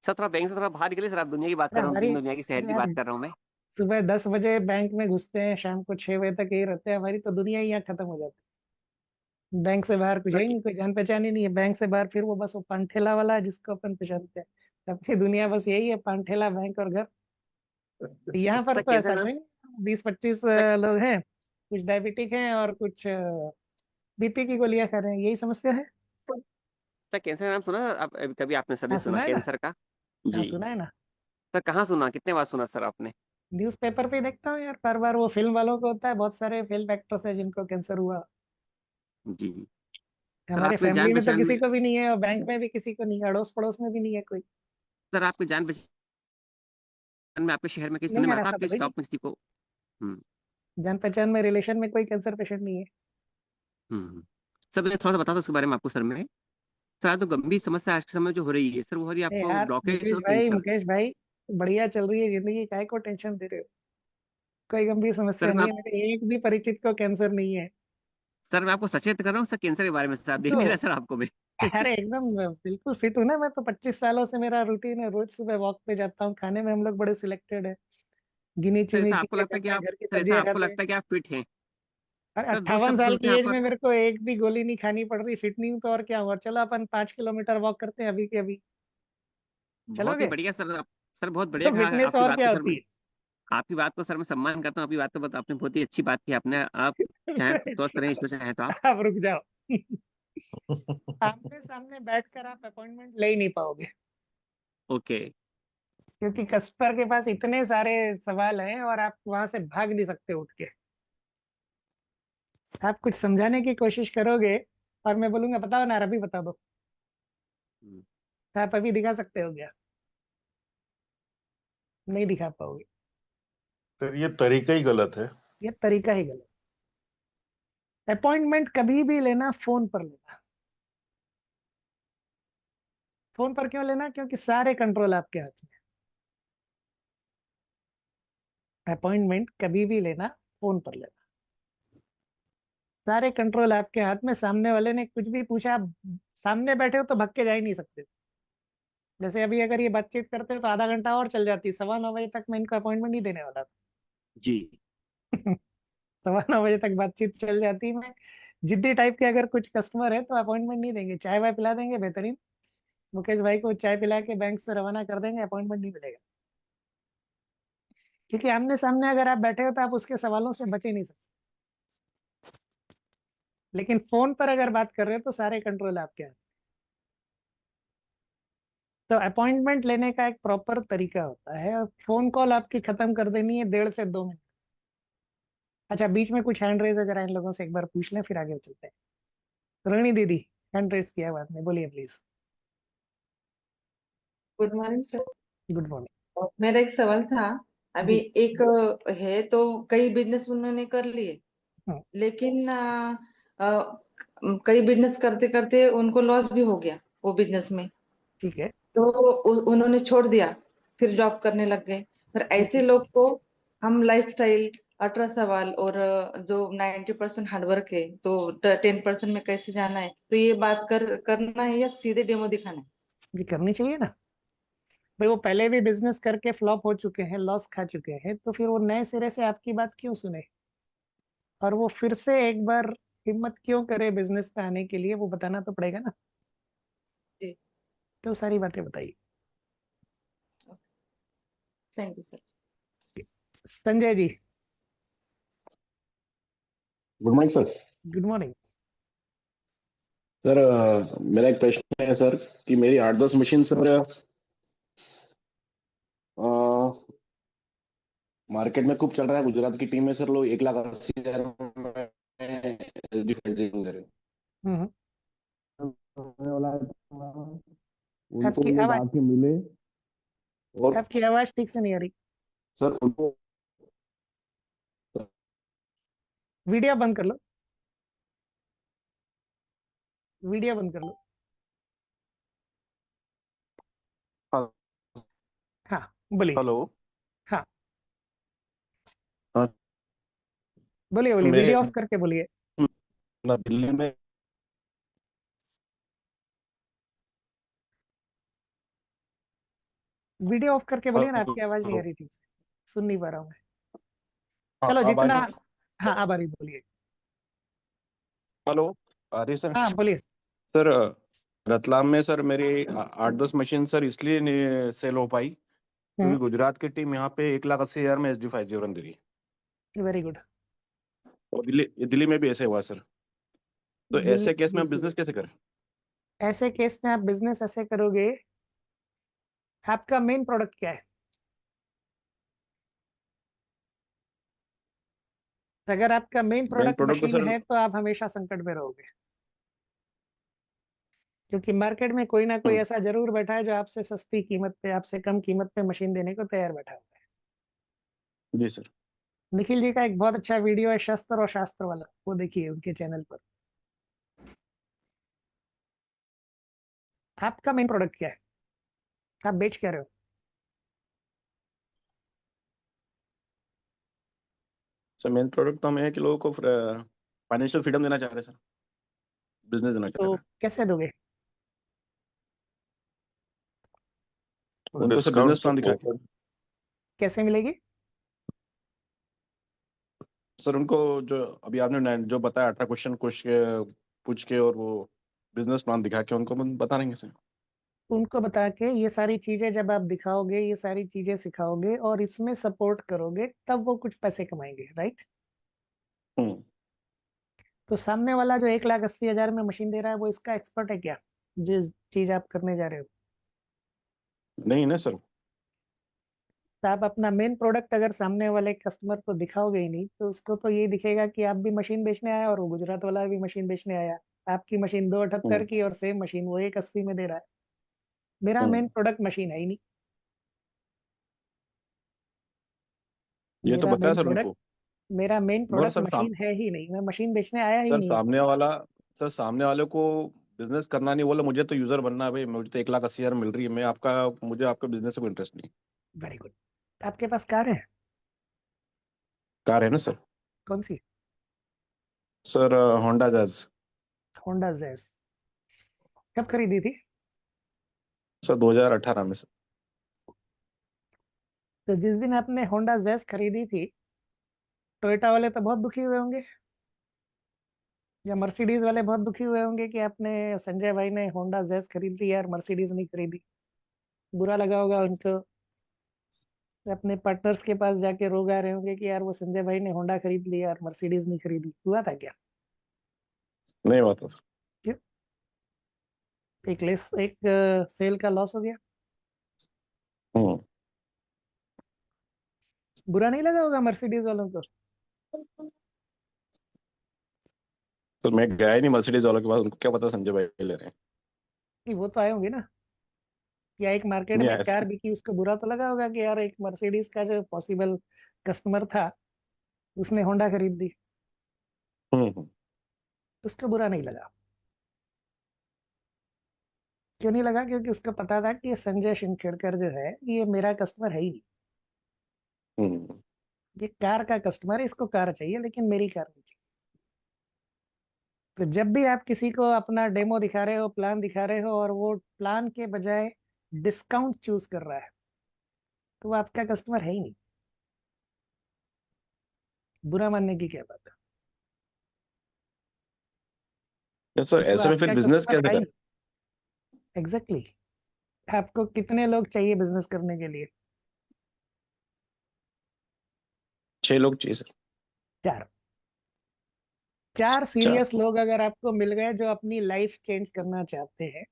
सर थोड़ा बैंक से थोड़ा बाहर निकले सर, आप दुनिया की बात अरे कर रहा हूँ, हमारी, दिन दुनिया की शहर अरे की यार, बात कर रहा हूँ मैं। सुबह 10 बजे बैंक में घुसते हैं, शाम को 6 बजे तक यही रहते हैं। हमारी तो दुनिया ही यहाँ खत्म हो जाती है। बैंक से बाहर कुछ है सर ही नहीं, कोई जान पहचान ही नहीं है। बैंक से बाहर फिर वो बस वो पान ठेला वाला है जिसको अपन पहचानते हैं। अपनी दुनिया बस यही है, पान ठेला, बैंक और घर। यहाँ पर सर तो कैंसर ऐसा नाम नहीं, 20-25 सर, लोग हैं, कुछ डायबिटिक हैं और कुछ बीपी की गोलियां खा रहे हैं। यही समस्या है। सर कैंसर का नाम सुना सर आप कभी आपने सर ने हाँ सुना सुना है ना। कैंसर का? हाँ जी। सुना है ना। सर कहाँ सुना, कितने बार सुना सर आपने? न्यूज़पेपर पे देखता हूँ यार, बार बार। वो फिल्म वालों को होता है, बहुत सारे फिल्म एक्टर्स हैं जिनको कैंसर हुआ। जी। सर हमारे आपके फैमिली जान में तो पहचान में, किसी को भी नहीं है, और बैंक में भी किसी को नहीं है, अड़ोस पड़ोस में भी नहीं है कोई। सर आपके जान पहचान में आपके शहर में किसी नहीं सुनने में यार, आता ऐसा तो आपके भाई नहीं। स्टॉप में किसी को? हम्म। जान पहचान में, रिलेशन में कोई कैंसर पेशेंट नहीं है। हम्म। सर मैं थोड़ा सा बता दो उसके बारे में आपको सर मैं, सर आज तो गंभीर समस्या आज के समय जो हो रही है सर, वो हो रही है अरे आपको यार ब्लॉकेज मुकेश और भाई, कैंसर। मुकेश भाई, बढ़िया चल रही है जिंदगी, काहे को टेंशन दे रहे हो? कोई गंभीर सर समस्या मैं नहीं है, आप मेरे एक भी परिचित को कैंसर नहीं है। सर मैं आपको सचेत कर रहा हूँ सर कैंसर के बारे में सर, आप देख नहीं रहे तो सर आपको मैं। अरे एकदम बिल्कुल फिट हूँ ना मैं तो। 25 सालों से मेरा रूटीन है, रोज सुबह वॉक पे जाता हूँ। खाने में हम लोग बड़े सिलेक्टेड है, गिनी सर चुनी ऐसा आपको चीजें लगता है कि खाते हैं, आप, घर की सर ऐसा सब्जियां आपको खाते हैं। लगता है कि आप फिट हैं? और सर दो 58 शब्द साल बोलते की हैं यहाँ एज पर। में मेरे को एक भी गोली नहीं खानी पड़ रही, फिट नहीं हूं तो और क्या हुआ? चलो अपन 5 किलोमीटर वॉक करते हैं अभी के अभी। बहुत ही चलोगे? बढ़िया सर सर बहुत बढ़िया तो कहा फिटनेस आपकी और बात क्या को सर मैं, होती आपकी बात को सर मैं सम्मान करता हूँ, आपकी बात को आपने बहुत ही अच्छी बात की आपने, आप चाहे है? तो स्वस्थ रहें ईश्वर चाहे तो आप। आप रुक जाओ। आमने सामने बैठकर आप अपॉइंटमेंट ले ही नहीं पाओगे, ओके। क्योंकि कस्टमर के पास इतने सारे सवाल हैं और आप वहां से भाग नहीं सकते उठ के। आप कुछ समझाने की कोशिश करोगे और मैं बोलूंगा बताओ ना, अभी बता दो, तो आप अभी दिखा सकते हो क्या? नहीं दिखा पाओगे। फिर ये तरीका ही गलत है। ये तरीका ही गलत। अपॉइंटमेंट कभी भी लेना फोन पर लेना। फोन पर क्यों लेना? क्योंकि सारे कंट्रोल आपके हाथ में। अपॉइंटमेंट कभी भी लेना फोन पर लेना, सारे कंट्रोल आपके हाथ में। सामने वाले ने कुछ भी पूछा, आप सामने बैठे हो तो भग के जा ही नहीं सकते। जैसे अभी अगर ये बातचीत करते तो आधा घंटा और चल जाती, 9:15 बजे तक मैं इनको अपॉइंटमेंट नहीं देने वाला जी। था। 9:15 बजे तक बातचीत चल जाती। मैं जिद्दी टाइप के अगर कुछ कस्टमर है तो अपॉइंटमेंट नहीं देंगे, चाय वाय पिला देंगे बेहतरीन, मुकेश भाई को चाय पिला के बैंक से रवाना कर देंगे, अपॉइंटमेंट नहीं मिलेगा। क्योंकि आमने सामने अगर आप बैठे हो तो आप उसके सवालों से बच ही नहीं सकते। लेकिन फोन पर अगर बात कर रहे हो तो सारे कंट्रोल आपके हाथ। तो अपॉइंटमेंट लेने का एक प्रॉपर तरीका होता है, और फोन कॉल आपकी खत्म कर देनी है 1.5 से 2 मिनट। अच्छा, बीच में कुछ हैंड रेज है, जरा इन लोगों से एक बार पूछ लें फिर आगे चलते हैं। रोहिणी दीदी, हैंड रेज किया बाद में, बोलिए please. Good morning sir. Good morning. मेरा एक सवाल था। अभी जी। एक है तो कई बिजनेस उन्होंने कर लिए, हाँ, लेकिन कई बिजनेस करते करते उनको लॉस भी हो गया वो बिजनेस में, ठीक है। तो उन्होंने छोड़ दिया, फिर जॉब करने लग गए। फिर ठीक ऐसे है। लोग को हम लाइफस्टाइल, 18 सवाल और जो 90% हार्डवर्क है तो 10% में कैसे जाना है, तो ये बात करना है या सीधे डेमो दिखाना है? ये करनी चाहिए ना भाई, वो पहले भी बिजनेस करके फ्लॉप हो चुके हैं, लॉस खा चुके हैं, तो फिर वो नए सिरे से आपकी बात क्यों सुने, और वो फिर से एक बार हिम्मत क्यों करे बिजनेस पे आने के लिए, वो बताना तो पड़ेगा ना। जी। तो सारी बातें बताइए। Thank you sir. Sanjay ji. Good morning sir. Good morning. Sir मेरा एक प्रश्न है सर कि मेरी 8-10 मशीन सर मार्केट में खूब चल रहा है। गुजरात की टीम में सर लोग 1,80,000 में SD फर्टिलाइजिंग दे रहे हैं। हम्म। होने वाला है, उनको आपकी लोग आवाज आके मिले और आपकी आवाज ठीक से नहीं आ रही। सर उनको वीडियो बंद कर लो। वीडियो बंद कर लो। हाँ, बोलिए। हेलो। हाँ, हाँ बोलिए बोलिए, मेरे वीडियो ऑफ करके बोलिए। दिल्ली में वीडियो ऑफ करके बोलिए ना, आपकी आवाज नहीं आ हेलो। रही ठीक से, सुन नहीं पा रहा हूँ मैं। हाँ चलो अब आ जितना। रही है? हाँ, अब आ रही, बोलिए। हेलो आ रही है सर। हाँ, बोलिए। सर रतलाम में सर मेरी 8-10 मशीन सर इसलिए नहीं सेल हो पाई हम्म। क्योंकि गुजरात की टीम यहाँ पे 1,80,000 में SD 5 रन दे रही है। Very good. और दिल्ली में भी ऐसे हुआ सर। तो ऐसे केस में हम बिजनेस कैसे करें? ऐसे केस में आप बिजनेस ऐसे करोगे, आपका मेन प्रोडक्ट क्या है? अगर आपका मेन मेन प्रोडक्ट प्रोडक्ट तो मशीन सर है तो आप हमेशा संकट में रहोगे, क्योंकि मार्केट में कोई ना कोई ऐसा जरूर बैठा है जो आपसे सस्ती कीमत पे, आपसे कम कीमत पे मशीन देने को तैयार बैठा हुआ जी सर। है। निखिल जी का एक बहुत अच्छा वीडियो है, शस्त्र और शास्त्र वाला, वो देखिए उनके चैनल पर। आपका मेन प्रोडक्ट क्या है? आप बेच क्या रहे हो? सर मेन प्रोडक्ट तो हमें है कि लोगों को फाइनेंशियल फ्रीडम देना चाह रहे हैं सर। बिजनेस देना चाह तो रहे कैसे दोगे? हैं उनको सर डिस्काउंट बिजनेस तो प्लान दिखा के। ऑफर। कैसे मिलेगी? सर उनको जो अभी आपने जो बताया 18 क्वेश्चन पूछ के और वो बिजनेस प्लान दिखा के उनको हम बता देंगे सर। उनको बता के ये सारी चीजें जब आप दिखाओगे, ये सारी चीजें सिखाओगे और इसमें सपोर्ट करोगे, तब वो कुछ पैसे कमाएंगे, राइट? हम्म। तो सामने वाला जो 1,80,000 में मशीन दे रहा है, वो इसका एक्सपर्ट है क्या, जिस चीज आप करने जा रहे हो? नहीं ना सर। तो आप अपना मेन प्रोडक्ट अगर सामने वाले कस्टमर को दिखाओगे ही नहीं, तो उसको तो ये दिखेगा कि आप भी मशीन बेचने आया और वो गुजरात वाला भी मशीन बेचने आया। आपकी मशीन 2,78 हम्म। की और सेम मशीन वो 1,80 में दे रहा है। मेरा मेन हम्म। प्रोडक्ट मशीन है ही नहीं। ये तो मेरा बताया मेन सर प्रोडक्ट उनको। मेरा मेन मगर प्रोडक्ट मशीन है ही नहीं, मैं मशीन बेचने आया ही सर नहीं हूँ। सामने वाले को बिजनेस करना नहीं बोला, मुझे तो यूजर बनना है भाई। मुझे तो 1,80,000 मिल रही है। मुझे आपका बिजनेस से कोई इंटरेस्ट नहीं। Very good. आपके पास कार है? कार है ना सर। कौन सी? Sir Honda Jazz. Honda Jazz. कब खरीदी थी? सर 2018 में सर। तो जिस दिन आपने होंडा जेज खरीदी थी, टोयोटा वाले तो बहुत दुखी हुए होंगे, या मर्सिडीज वाले बहुत दुखी हुए होंगे कि आपने, संजय भाई ने होंडा जेज खरीद ली यार, मर्सिडीज नहीं खरीदी। बुरा लगा होगा उनको। अपने पार्टनर्स के पास जाके रो गा रहे होंगे कि यार वो संजय भाई ने होंडा खरीद लिया यार, मर्सिडीज नहीं खरीदी। हुआ था क्या? नहीं हुआ था सर। क्यों? एक सेल का लॉस हो गया। हम्म। बुरा नहीं लगा होगा मर्सिडीज वालों को? तो मैं गया ही नहीं मर्सिडीज वालों के पास। उनको क्या पता संजय भाई ले रहे हैं। नहीं, वो तो आए होंगे ना। या एक मार्केट नहीं में ऐसा कार बिकी, उसको बुरा तो लगा होगा कि यार एक मर्सिडीज का जो पॉसिबल कस्टमर था उसने होंडा खरीद दी, हम्म उसको बुरा नहीं लगा। क्यों नहीं लगा? क्योंकि उसको पता था कि ये संजय शिंखेड़कर जो है ये मेरा कस्टमर है ही नहीं, हम्म ये कार का कस्टमर है, इसको कार चाहिए लेकिन मेरी कार नहीं चाहिए। तो जब भी आप किसी को अपना डेमो दिखा रहे हो, प्लान दिखा रहे हो, और वो प्लान के बजाय डिस्काउंट चूज कर रहा है, तो वो आपका कस्टमर है ही नहीं। बुरा मानने की क्या बात है? सर, क्योंकि वो ऐसे में फिर आपका बिजनेस कस्टमर कैसे था ही करें? नहीं। एग्जैक्टली आपको कितने लोग चाहिए बिजनेस करने के लिए? 6 लोग चाहिए सर। चार। चार चार। सीरियस लोग अगर आपको मिल गए जो अपनी लाइफ चेंज करना चाहते हैं,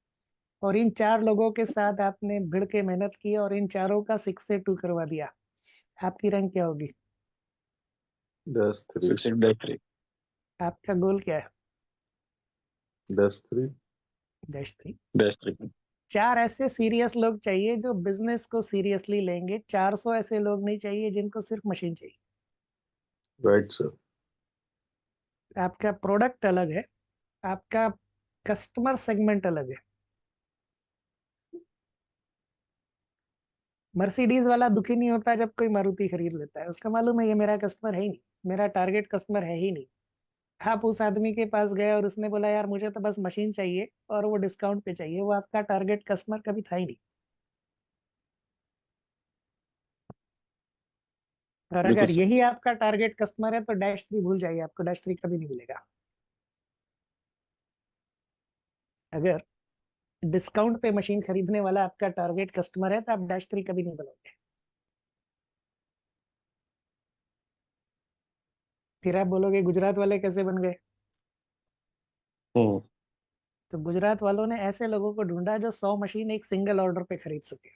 और इन चार लोगों के साथ आपने भिड़ के मेहनत की और इन चारों का 6 से 2 करवा दिया, आपकी रैंक क्या होगी? 10-3 6-3 आपका गोल क्या है? 10-3 10-3। 10-3। चार ऐसे सीरियस लोग चाहिए जो बिजनेस को सीरियसली लेंगे। 400 ऐसे लोग नहीं चाहिए जिनको सिर्फ मशीन चाहिए। Right sir. आपका प्रोडक्ट अलग है, आपका कस्टमर सेगमेंट अलग है। मर्सिडीज वाला दुखी नहीं होता जब कोई मारुति खरीद लेता है, उसका मालूम है ये मेरा कस्टमर है ही नहीं, मेरा टारगेट कस्टमर है ही नहीं। आप उस आदमी के पास गए और उसने बोला यार मुझे तो बस मशीन चाहिए और वो डिस्काउंट पे चाहिए, वो आपका टारगेट कस्टमर कभी था ही नहीं। और बिल्कुल अगर सर। यही आपका टारगेट कस्टमर है तो -3 भूल जाइए, आपको -3 कभी नहीं मिलेगा। अगर डिस्काउंट पे मशीन खरीदने वाला आपका टारगेट कस्टमर है तो आप -3 कभी नहीं बनोगे। फिर आप बोलोगे गुजरात वाले कैसे बन गए? हम्म तो गुजरात वालों ने ऐसे लोगों को ढूंढा जो 100 मशीन एक सिंगल ऑर्डर पे खरीद सके,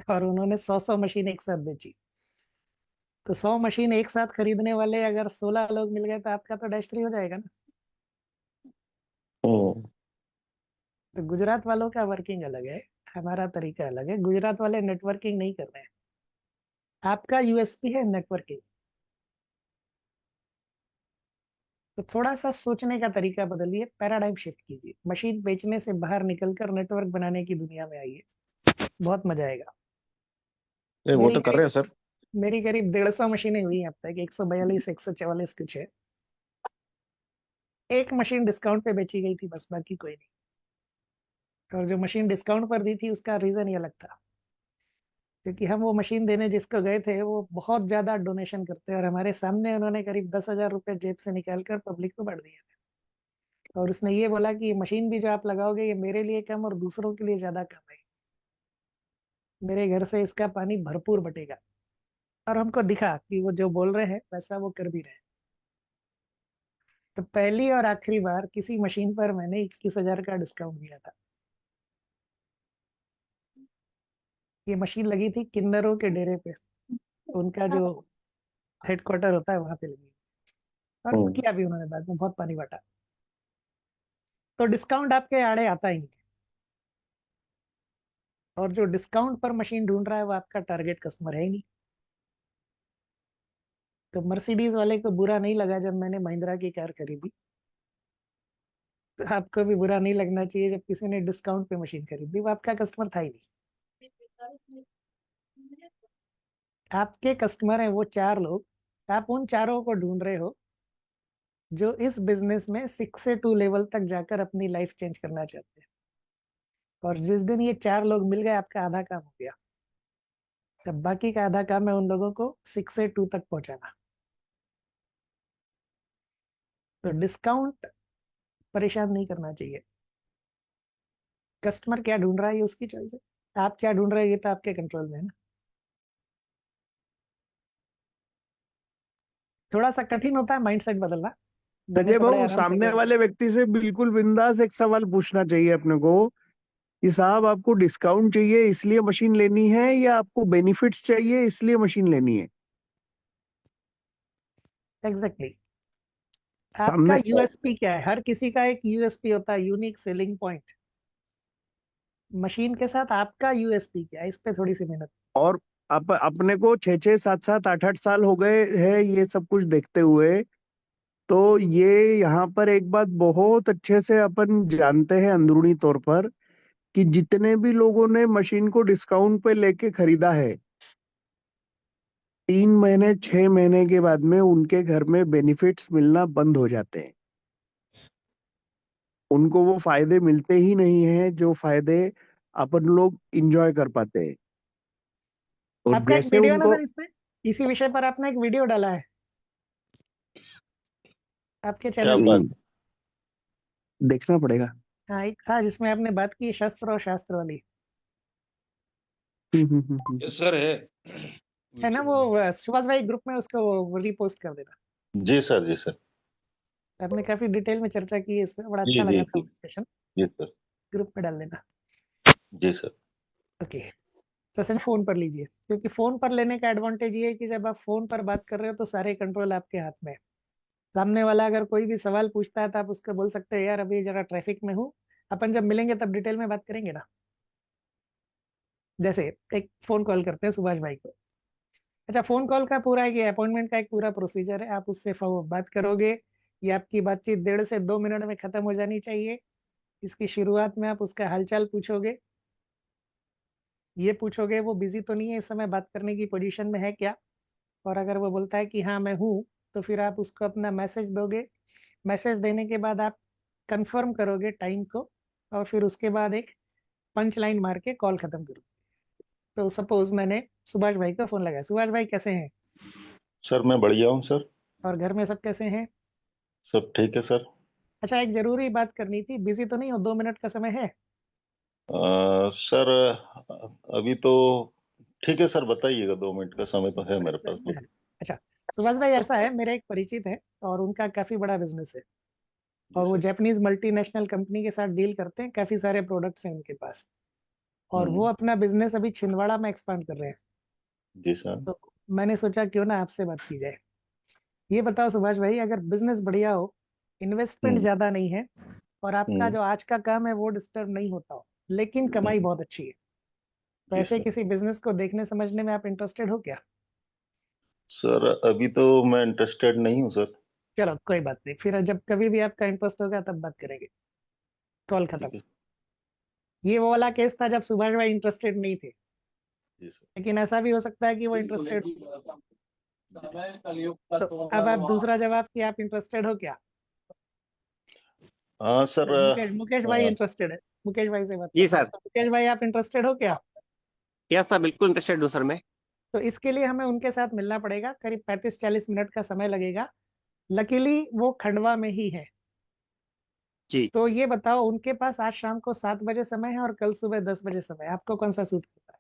और उन्होंने 100 मशीन एक साथ बेची। तो 100 मशीन एक साथ खरीदने वाले अगर 16 लोग मिल गए तो आपका तो -3 हो जाएगा ना। हम्म तो गुजरात वालों का वर्किंग अलग है, हमारा तरीका अलग है। गुजरात वाले नेटवर्किंग नहीं कर रहे हैं, आपका यूएसपी है नेटवर्किंग। तो थोड़ा सा सोचने का तरीका बदलिए, पैराडाइम शिफ्ट कीजिए, मशीन बेचने से बाहर निकलकर नेटवर्क बनाने की दुनिया में आइए, बहुत मजा आएगा। नहीं, वो मेरी तो कर रहे करीब हैं सर। मेरी करीब 150 मशीनें हुई हैं अब तक, 142 144 कुछ है। एक मशीन डिस्काउंट पे बेची गई थी बस, बाकी कोई नहीं। और जो मशीन डिस्काउंट पर दी थी उसका रीजन ही अलग था, क्योंकि हम वो मशीन देने जिसको गए थे वो बहुत ज्यादा डोनेशन करते हैं, और हमारे सामने उन्होंने करीब 10,000 रुपए जेब से निकाल कर पब्लिक को बांट दिए थे। और उसने ये बोला कि ये मशीन भी जो आप लगाओगे ये मेरे लिए कम और दूसरों के लिए ज्यादा कम है, मेरे घर से इसका पानी भरपूर बटेगा। और हमको दिखा कि वो जो बोल रहे हैं वैसा वो कर भी रहे हैं। तो पहली और आखिरी बार किसी मशीन पर मैंने 21,000 का डिस्काउंट दिया था। ये मशीन लगी थी किन्नरों के डेरे पे, उनका जो हेडक्वार्टर होता है वहां पे लगी, और हम्म किया भी उन्होंने, बाद में बहुत पानी बांटा। तो डिस्काउंट आपके आड़े आता ही नहीं, और जो डिस्काउंट पर मशीन ढूंढ रहा है वो आपका टारगेट कस्टमर है ही नहीं। तो मर्सिडीज वाले को बुरा नहीं लगा जब मैंने महिंद्रा की कार खरीदी, तो आपको भी बुरा नहीं लगना चाहिए जब किसी ने डिस्काउंट पे मशीन खरीदी, वो आपका कस्टमर था ही नहीं। आपके कस्टमर हैं वो चार लोग, आप उन चारों को ढूंढ रहे हो जो इस बिजनेस में 6 से 2 लेवल तक जाकर अपनी लाइफ चेंज करना चाहते हैं। और जिस दिन ये चार लोग मिल गए आपका आधा काम हो गया। तब बाकी का आधा काम है उन लोगों को 6 से 2 तक पहुंचाना। तो डिस्काउंट परेशान नहीं करना चाहिए। कस्टमर क्या ढूंढ रहा है ये उसकी चॉइस है, आप क्या ढूंढ रहे हो ये तो आपके कंट्रोल में है ना। थोड़ा सा कठिन होता है माइंडसेट बदलना, मैंने संजय तो बड़े भाऊ, आराम से सामने कर वाले व्यक्ति से बिल्कुल बिंदास एक सवाल पूछना चाहिए अपने को कि साहब आपको डिस्काउंट चाहिए इसलिए मशीन लेनी है या आपको बेनिफिट्स चाहिए इसलिए मशीन लेनी है? एग्जैक्टली आपका सामने यूएसपी क्या है? हर किसी का एक यूएसपी होता है, यूनिक सेलिंग पॉइंट। मशीन के साथ आपका यूएसपी क्या है, इस पे थोड़ी सी मेहनत। और अपने को 6-6, 7-7, 8-8 साल हो गए हैं ये सब कुछ देखते हुए। तो ये यहाँ पर एक बात बहुत अच्छे से अपन जानते हैं अंदरूनी तौर पर कि जितने भी लोगों ने मशीन को डिस्काउंट पे लेके खरीदा है, 3 महीने 6 महीने के बाद में उनके घर में बेनिफिट्स मिलना बंद हो जाते हैं। उनको वो फायदे मिलते ही नहीं हैं जो फायदे अपन लोग इंजॉय कर पाते हैं। और आपका एक जैसे वीडियो है ना उनको सर, इसमें इसी विषय पर आपने एक वीडियो डाला है आपके क्या चैनल बात पर। देखना पड़ेगा। हाँ, एक था जिसमें आपने बात की शस्त्र और शास्त्र वाली, यस सर है है ना? वीडियो। वो सुभाष भाई ग्रुप में उसको रीपोस्ट कर देना। जी सर, जी सर, आपने काफी डिटेल में चर्चा की है इसमें, बड़ा जी अच्छा जी लगा था जी वो डिस्कशन। जी सर, ग्रुप में डाल देना। जी सर, ओके, तो सिर्फ फोन पर लीजिए, क्योंकि फोन पर लेने का एडवांटेज ये है कि जब आप फोन पर बात कर रहे हो तो सारे कंट्रोल आपके हाथ में है। सामने वाला अगर कोई भी सवाल पूछता है तो आप उसको बोल सकते हैं यार अभी जरा ट्रैफिक में हूँ, अपन जब मिलेंगे तब डिटेल में बात करेंगे ना। जैसे एक फोन कॉल करते हैं सुभाष भाई को। अच्छा, फोन कॉल का पूरा ये अपॉइंटमेंट का एक पूरा प्रोसीजर है, आप उससे बात करोगे। ये आपकी बातचीत 1.5 से 2 मिनट में खत्म हो जानी चाहिए। इसकी शुरुआत में आप उसका हालचाल पूछोगे, ये पूछोगे वो बिजी तो नहीं है इस समय, बात करने की पोजीशन में है क्या। और अगर वो बोलता है कि हाँ मैं हूँ, तो फिर आप उसको अपना मैसेज दोगे। मैसेज देने के बाद आप कंफर्म करोगे टाइम को, और फिर उसके बाद एक पंच लाइन मार के कॉल खत्म करोगे। तो सपोज मैंने सुभाष भाई को फोन लगाया। सुभाष भाई कैसे हैं? सर मैं बढ़िया हूँ सर। और घर में सब कैसे हैं? सब ठीक है सर। अच्छा, एक जरूरी बात करनी थी, बिजी तो नहीं हो? 2 मिनट का समय है? सर अभी तो ठीक है सर, बताइएगा, 2 मिनट का समय तो है मेरे पास। अच्छा, सुभाष भाई ऐसा है, मेरे एक परिचित है और उनका काफी बड़ा बिजनेस है, जी और वो सर। जापानीज मल्टीनेशनल कंपनी के साथ डील करते हैं, काफी सारे प्रोडक्ट्स हैं उनके पास। और वो अपना बिजनेस अभी छिंदवाड़ा में एक्सपांड कर रहे हैं। जी सर। तो मैंने सोचा क्यों ना आपसे बात की जाए। ये बताओ सुभाष भाई, अगर बिजनेस बढ़िया हो, इन्वेस्टमेंट हम्म ज्यादा नहीं है, और आपका हम्म जो आज का काम है वो डिस्टर्ब नहीं होता हो, लेकिन कमाई हम्म, बहुत अच्छी है, तो जी ऐसे सर। किसी बिजनेस को देखने समझने में आप इंटरेस्टेड हो क्या? सर अभी तो मैं इंटरेस्टेड नहीं हूँ सर। चलो कोई बात नहीं, फिर जब कभी भी आपका इंटरेस्ट होगा तब बात करेंगे। कॉल खत्म। ठीक है। ये वो वाला केस था जब सुभाष भाई इंटरेस्टेड नहीं थे, जी सर। लेकिन ऐसा भी हो सकता है कि वो इंटरेस्टेड। तो अब आप दूसरा जवाब कि आप इंटरेस्टेड हो क्या? हाँ सर। तो मुकेश मुकेश भाई इंटरेस्टेड है, मुकेश भाई से बात जी करते हैं। सर। तो मुकेश भाई आप इंटरेस्टेड हो क्या? यस सर, बिल्कुल इंटरेस्टेड हूँ सर मैं। तो इसके लिए हमें उनके साथ मिलना पड़ेगा, करीब 35-40 मिनट का समय लगेगा। लकीली वो खंडवा में ही है। जी तो ये बताओ, उनके पास आज शाम को 7 बजे समय है और कल सुबह 10 बजे समय है, आपको कौन सा सूट करता है?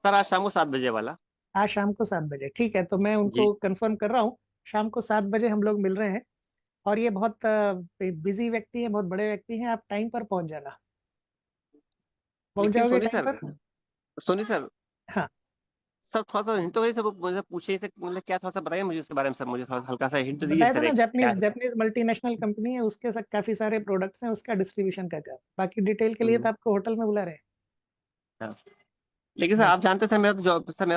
सर, आज शाम को 7 बजे वाला। आज शाम को 7 बजे, ठीक है, तो मैं जी। उनको कंफर्म कर रहा हूँ। शाम को 7 बजे हम लोग मिल रहे हैं। और ये बहुत बिजी व्यक्ति है, बहुत बड़े व्यक्ति हैं, आप टाइम पर पहुंच जाना। पहुंच लेकिन जाओगे सोनी टाइम सर, पर? सोनी सर, हाँ, सर थोड़ा सा हिंट तो करिए सर, मुझे पूछिए सर, मतलब क्या, थोड़ा सा बताइए मुझे उसके बारे में सर, मुझे थोड़ा सा हल्का सा हिंट तो दीजिए बताया था सर, ना, एक क्या जापानीज है सर। जापानीज मल्टीनेशनल कंपनी है, उसके साथ काफी सारे प्रोडक्ट्स हैं, उसका डिस्ट्रीब्यूशन का काम। बाकी डिटेल के लिए तो हम्म, आपको होटल में बुला रहे हाँ। लेकिन सर हैं। आप जानते हैं सर, मेरा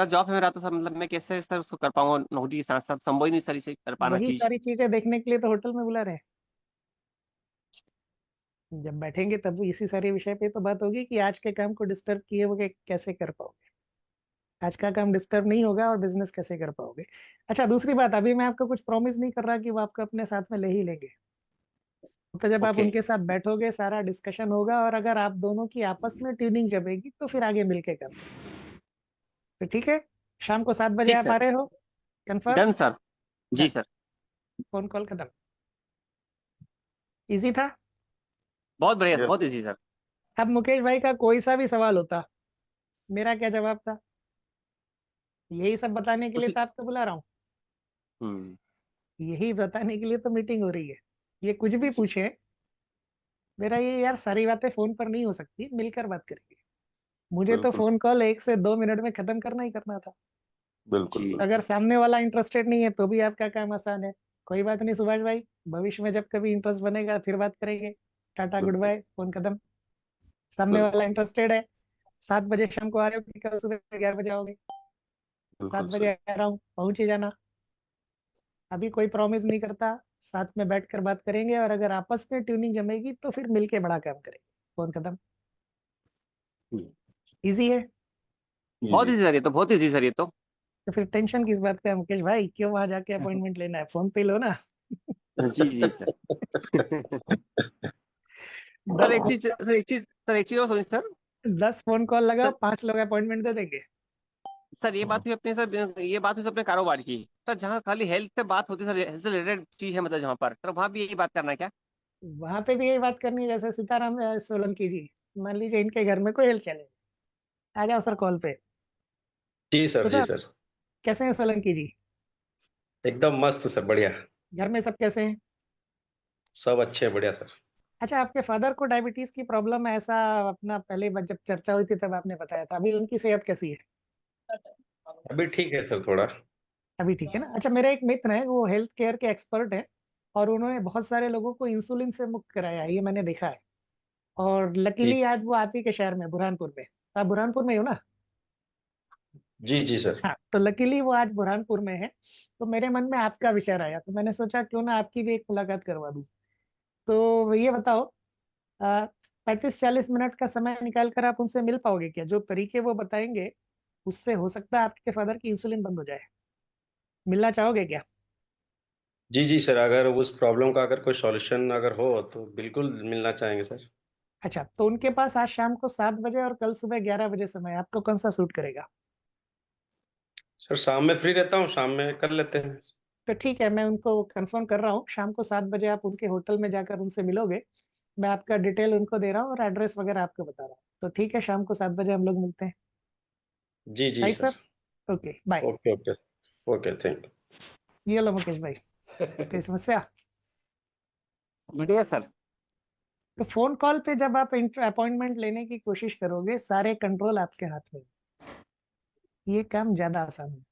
जॉब है मेरा, तो सर मतलब मैं कैसे सर उसको कर पाऊंगा, नौकरी के साथ साथ संभव ही नहीं सर इसे कर पाना वही चीज। सारी चीजें देखने के लिए तो होटल में बुला रहे हैं। जब बैठेंगे तब इसी सारे विषय पे तो बात होगी कि आज के काम को डिस्टर्ब किए हुए कैसे कर पाओगे। आज का काम डिस्टर्ब नहीं होगा और बिजनेस कैसे कर पाओगे। अच्छा, दूसरी बात, अभी मैं आपको कुछ प्रॉमिस नहीं कर रहा कि वो आपको अपने साथ में ले ही लेंगे। तो जब आप ओके। उनके साथ बैठोगे, सारा डिस्कशन होगा, और अगर आप दोनों की आपस में ट्यूनिंग जमेगी तो फिर आगे मिलके काम। तो ठीक है, शाम को 7 बजे ठीक आप आ सर। रहे हो? कंफर्म? Done sir. जी डन। सर। फोन कॉल खत्म। इजी था। बहुत बढ़िया, यस। बहुत इजी सर। अब मुकेश भाई का कोई सा भी सवाल होता, मेरा क्या जवाब था? यही सब बताने के लिए उसी। तो आपको बुला रहा हूँ। हम्म। यही बताने के लिए तो मीटिंग हो रही है। ये कुछ भी जी। पूछे, मेरा ये यार सारी बातें फोन पर नहीं हो सकती, मिलकर बात करेंगे। मुझे तो बिल्कुल फोन कॉल 1 से 2 मिनट में खत्म करना ही करना था। बिल्कुल जी। अगर बिल्कुल। सामने वाला इंटरेस्टेड नहीं है तो भी आपका काम आसान है। कोई बात नहीं सुभाष भाई, भविष्य में जब कभी इंटरेस्ट बनेगा फिर बात करेंगे। टाटा, गुड बिल्कुल। बाय, फोन खत्म। सामने बिल्कुल वाला इंटरेस्टेड है, 7 बजे शाम को आ रहे हो कि कल सुबह 11 बजे आओगे? 7 बिल्कुल बजे सही। आ रहा हूँ, पहुंच ही जाना। अभी कोई प्रॉमिस नहीं करता, साथ में बैठकर बात करेंगे और अगर आपस में ट्यूनिंग जमेगी तो फिर मिलके बड़ा काम करेंगे। फोन खत्म। इजी है। बहुत जी इजी सर, ये तो बहुत इजी सर, ये तो। तो फिर टेंशन किस बात का है मुकेश भाई? क्यों वहां जाके अपॉइंटमेंट लेना है, फोन पे लो ना। जी जी सर। सर 10 एक चीज सर, एक चीज और सुनिए सर। 10 फोन कॉल लगाओ, सर 5 लोग अपॉइंटमेंट दे देंगे। सर ये बात हुई अपने सर, ये बात हुई अपने कारोबार की। सर जहाँ खाली हेल्थ से बात होती है सर, हेल्थ से रिलेटेड चीज है मतलब जहाँ पर, सर वहाँ भी यही बात करना है क्या? वहां पे भी यही बात करनी है, जैसे सीताराम सोलंकी जी, मान लीजिए इनके घर में कोई हेल्थ चैलेंज, आ जाओ सर कॉल पे। जी सर, तो जी सर सर। कैसे हैं सोलंकी जी? एकदम मस्त सर, बढ़िया। घर में सब कैसे हैं? सब अच्छे हैं, बढ़िया सर। अच्छा, आपके फादर को डायबिटीज की प्रॉब्लम है ऐसा, अपना पहले जब चर्चा हुई थी तब आपने बताया था। अभी उनकी सेहत कैसी है? अभी ठीक है सर, थोड़ा। अभी ठीक है ना? अच्छा, मेरे एक मित्र हैं, वो हेल्थ केयर के एक्सपर्ट हैं और उन्होंने बहुत सारे लोगों को इंसुलिन से मुक्त कराया है, ये मैंने देखा है। और जी लकीली आज वो आप ही के शहर में, बुरहानपुर में, आप बुरहानपुर में ही हो ना? जी जी सर। हाँ, तो लकीली वो आज बुरहानपुर में है। तो मेरे मन में आपका विचार आया, तो मैंने सोचा क्यों ना आपकी भी एक मुलाकात करवा दूं। तो ये बताओ, 35-40 मिनट का समय निकाल कर आप उनसे मिल पाओगे क्या? जो तरीके वो बताएंगे उससे हो सकता है आपके फादर की इंसुलिन बंद हो जाए। मिलना चाहोगे क्या? जी जी सर, अगर उस प्रॉब्लम का अगर कोई सॉल्यूशन अगर हो तो बिल्कुल मिलना चाहेंगे सर। अच्छा, तो उनके पास आज शाम को 7 बजे और कल सुबह 11 बजे समय है, आपको कौन सा सूट करेगा? सर शाम में फ्री रहता हूँ, शाम में कर लेते हैं। तो ठीक है, मैं उनको कंफर्म कर रहा हूँ, शाम को 7 बजे आप उनके होटल में जाकर उनसे मिलोगे। मैं आपका डिटेल उनको दे रहा हूँ और एड्रेस वगैरह आपको बता रहा हूँ। तो ठीक है, शाम को 7 बजे हम लोग मिलते हैं। जी जी right sir. Sir? Okay, bye. Okay okay. Okay, thank ये लो मुकेश भाई, कोई समस्या? बढ़िया सर। तो फोन कॉल पे जब आप अपॉइंटमेंट लेने की कोशिश करोगे, सारे कंट्रोल आपके हाथ में, ये काम ज्यादा आसान है।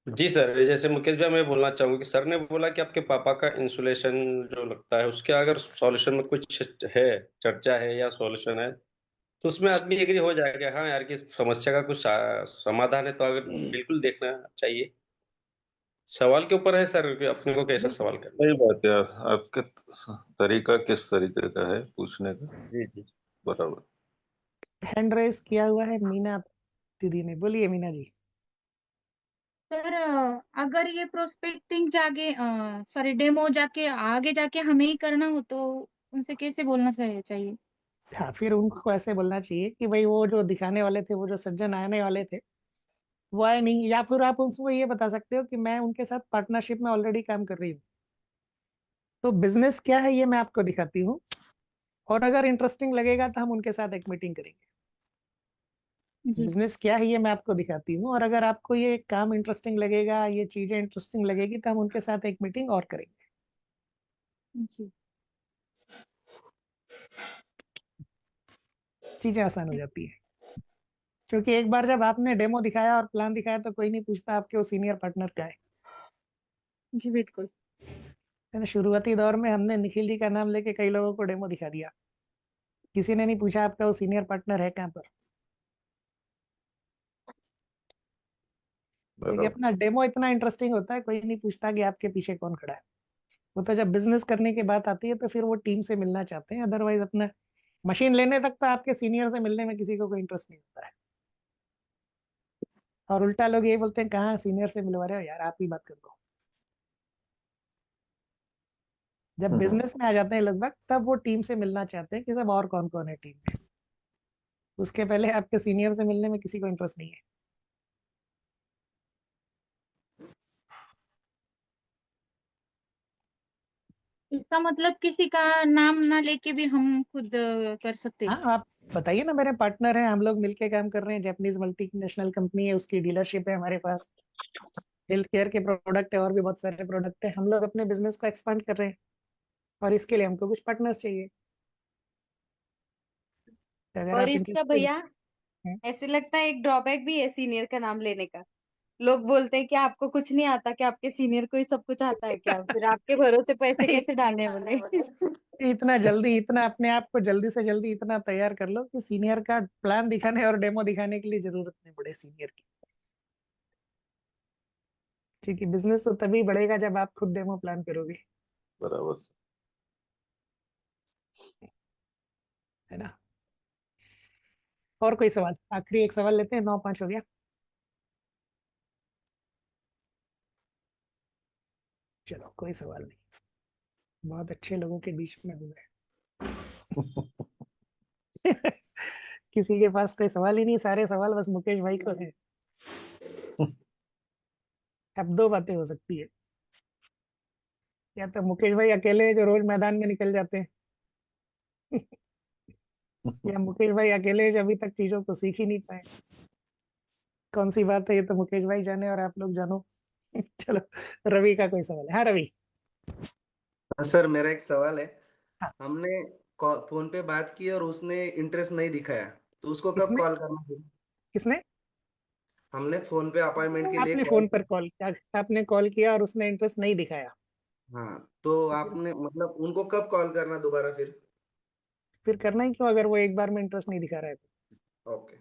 यू। जी सर, जैसे मुकेश भाई, मैं बोलना चाहूंगा कि सर ने बोला कि आपके पापा का इंसुलेशन जो लगता है उसके अगर सॉल्यूशन में कुछ है, चर्चा है या सॉल्यूशन है, तो उसमें आदमी एग्री हो जाएगा। हाँ यार, कि समस्या का कुछ समाधान है तो अगर बिल्कुल देखना चाहिए। सवाल के ऊपर है सर कि अपने को कैसा बिल्कुल। सवाल करना सही बात है यार, आपके तरीका किस तरीके का है पूछने का। है। जी जी। बराबर। हैंड रेस किया हुआ है मीना दीदी ने, बोलिए मीना जी। सर अगर ये प्रोस्पेक्टिंग जाके सॉरी डेमो जाके आगे जाके हमें ही करना हो तो उनसे कैसे बोलना चाहिए? हाँ, फिर उनको ऐसे बोलना चाहिए कि भाई वो जो दिखाने वाले थे, वो जो सज्जन आने वाले थे, वो आए नहीं। या फिर आप उसको ये बता सकते हो कि मैं उनके साथ पार्टनरशिप में ऑलरेडी काम कर रही हूँ, तो बिजनेस क्या है ये मैं आपको दिखाती हूँ, और अगर इंटरेस्टिंग लगेगा तो हम उनके साथ एक मीटिंग करेंगे। जी बिजनेस क्या है ये मैं आपको दिखाती हूँ, और अगर आपको ये काम इंटरेस्टिंग लगेगा, ये चीजें इंटरेस्टिंग लगेगी, तो हम उनके साथ एक मीटिंग और करेंगे। जी। चीजें आसान हो जाती है, क्योंकि एक बार जब आपने डेमो दिखाया और प्लान दिखाया तो कोई नहीं पूछता आपके वो सीनियर पार्टनर का है। जी बिल्कुल। यानी शुरुआती दौर में हमने निखिल जी का नाम लेके कई लोगों को डेमो दिखा दिया, किसी ने नहीं पूछा आपका वो सीनियर पार्टनर है कहाँ पर। क्योंकि बराबर। अपना डेमो इतना इंटरेस्टिंग होता है, कोई नहीं पूछता कि आपके पीछे कौन खड़ा है। वो तो जब बिजनेस करने की बात आती है तो फिर वो टीम से मिलना चाहते हैं, अदरवाइज अपना मशीन लेने तक तो आपके सीनियर से मिलने में किसी को कोई इंटरेस्ट नहीं होता है। और उल्टा लोग ये बोलते हैं, कहाँ सीनियर से मिलवा रहे हो यार, आप ही बात कर दो। जब हम्म। बिजनेस में आ जाते हैं लगभग, तब वो टीम से मिलना चाहते हैं कि सब और कौन कौन है टीम में। उसके पहले आपके सीनियर से मिलने में किसी को इंटरेस्ट नहीं है। इसका मतलब किसी का नाम ना लेके भी हम खुद कर सकते हैं? हाँ, आप बताइए ना, मेरे पार्टनर हैं, हम लोग मिलके काम कर रहे हैं, जापानीज मल्टीनेशनल कंपनी है, उसकी डीलरशिप है हमारे पास। हेल्थ केयर के प्रोडक्ट है और भी बहुत सारे प्रोडक्ट है, हम लोग अपने बिजनेस को एक्सपांड कर रहे हैं, और इसके लिए हमको कुछ पार्टनर्स चाहिए। तो अगर और आप इसका इंटरेस्टेड भैया ऐसे लगता है एक ड्रॉबैक भी है सीनियर का नाम लेने का। लोग बोलते हैं कि आपको कुछ नहीं आता, कि आपके सीनियर को ही सब कुछ आता है क्या? फिर आपके भरोसे पैसे कैसे डालने बोले? इतना जल्दी, इतना अपने आप को जल्दी से जल्दी इतना तैयार कर लो कि सीनियर का प्लान दिखाने और डेमो दिखाने के लिए जरूरत नहीं पड़े सीनियर की। क्योंकि बिजनेस तो तभी बढ़ेगा जब आप खुद डेमो प्लान करोगे, बराबर। है ना। और कोई सवाल? आखिरी एक सवाल लेते हैं, 9-5 हो गया। चलो कोई सवाल नहीं, बहुत अच्छे लोगों के बीच में हूँ मैं। किसी के पास कोई सवाल ही नहीं, सारे सवाल बस मुकेश भाई को है। अब दो बातें हो सकती है, या तो मुकेश भाई अकेले जो रोज मैदान में निकल जाते हैं, या मुकेश भाई अकेले जो अभी तक चीजों को सीख ही नहीं पाए। कौन सी बात है ये तो मुकेश भाई जाने और आप लोग जानो। चलो, रवि का कोई सवाल है? हाँ रवि। सर मेरा एक सवाल है। हाँ। हमने फोन पे बात की और उसने इंटरेस्ट नहीं दिखाया, तो उसको कब किसने? कॉल करना है? किसने? हमने फोन पे अपॉइंटमेंट के लिए आपने कॉल फोन पर कॉल किया, आपने कॉल किया और उसने इंटरेस्ट नहीं दिखाया, हाँ, तो तो आपने मतलब उनको कब कॉल करना दोबारा फिर करना ही क्यों अगर वो एक बार में इंटरेस्ट नहीं दिखा रहा है ओके,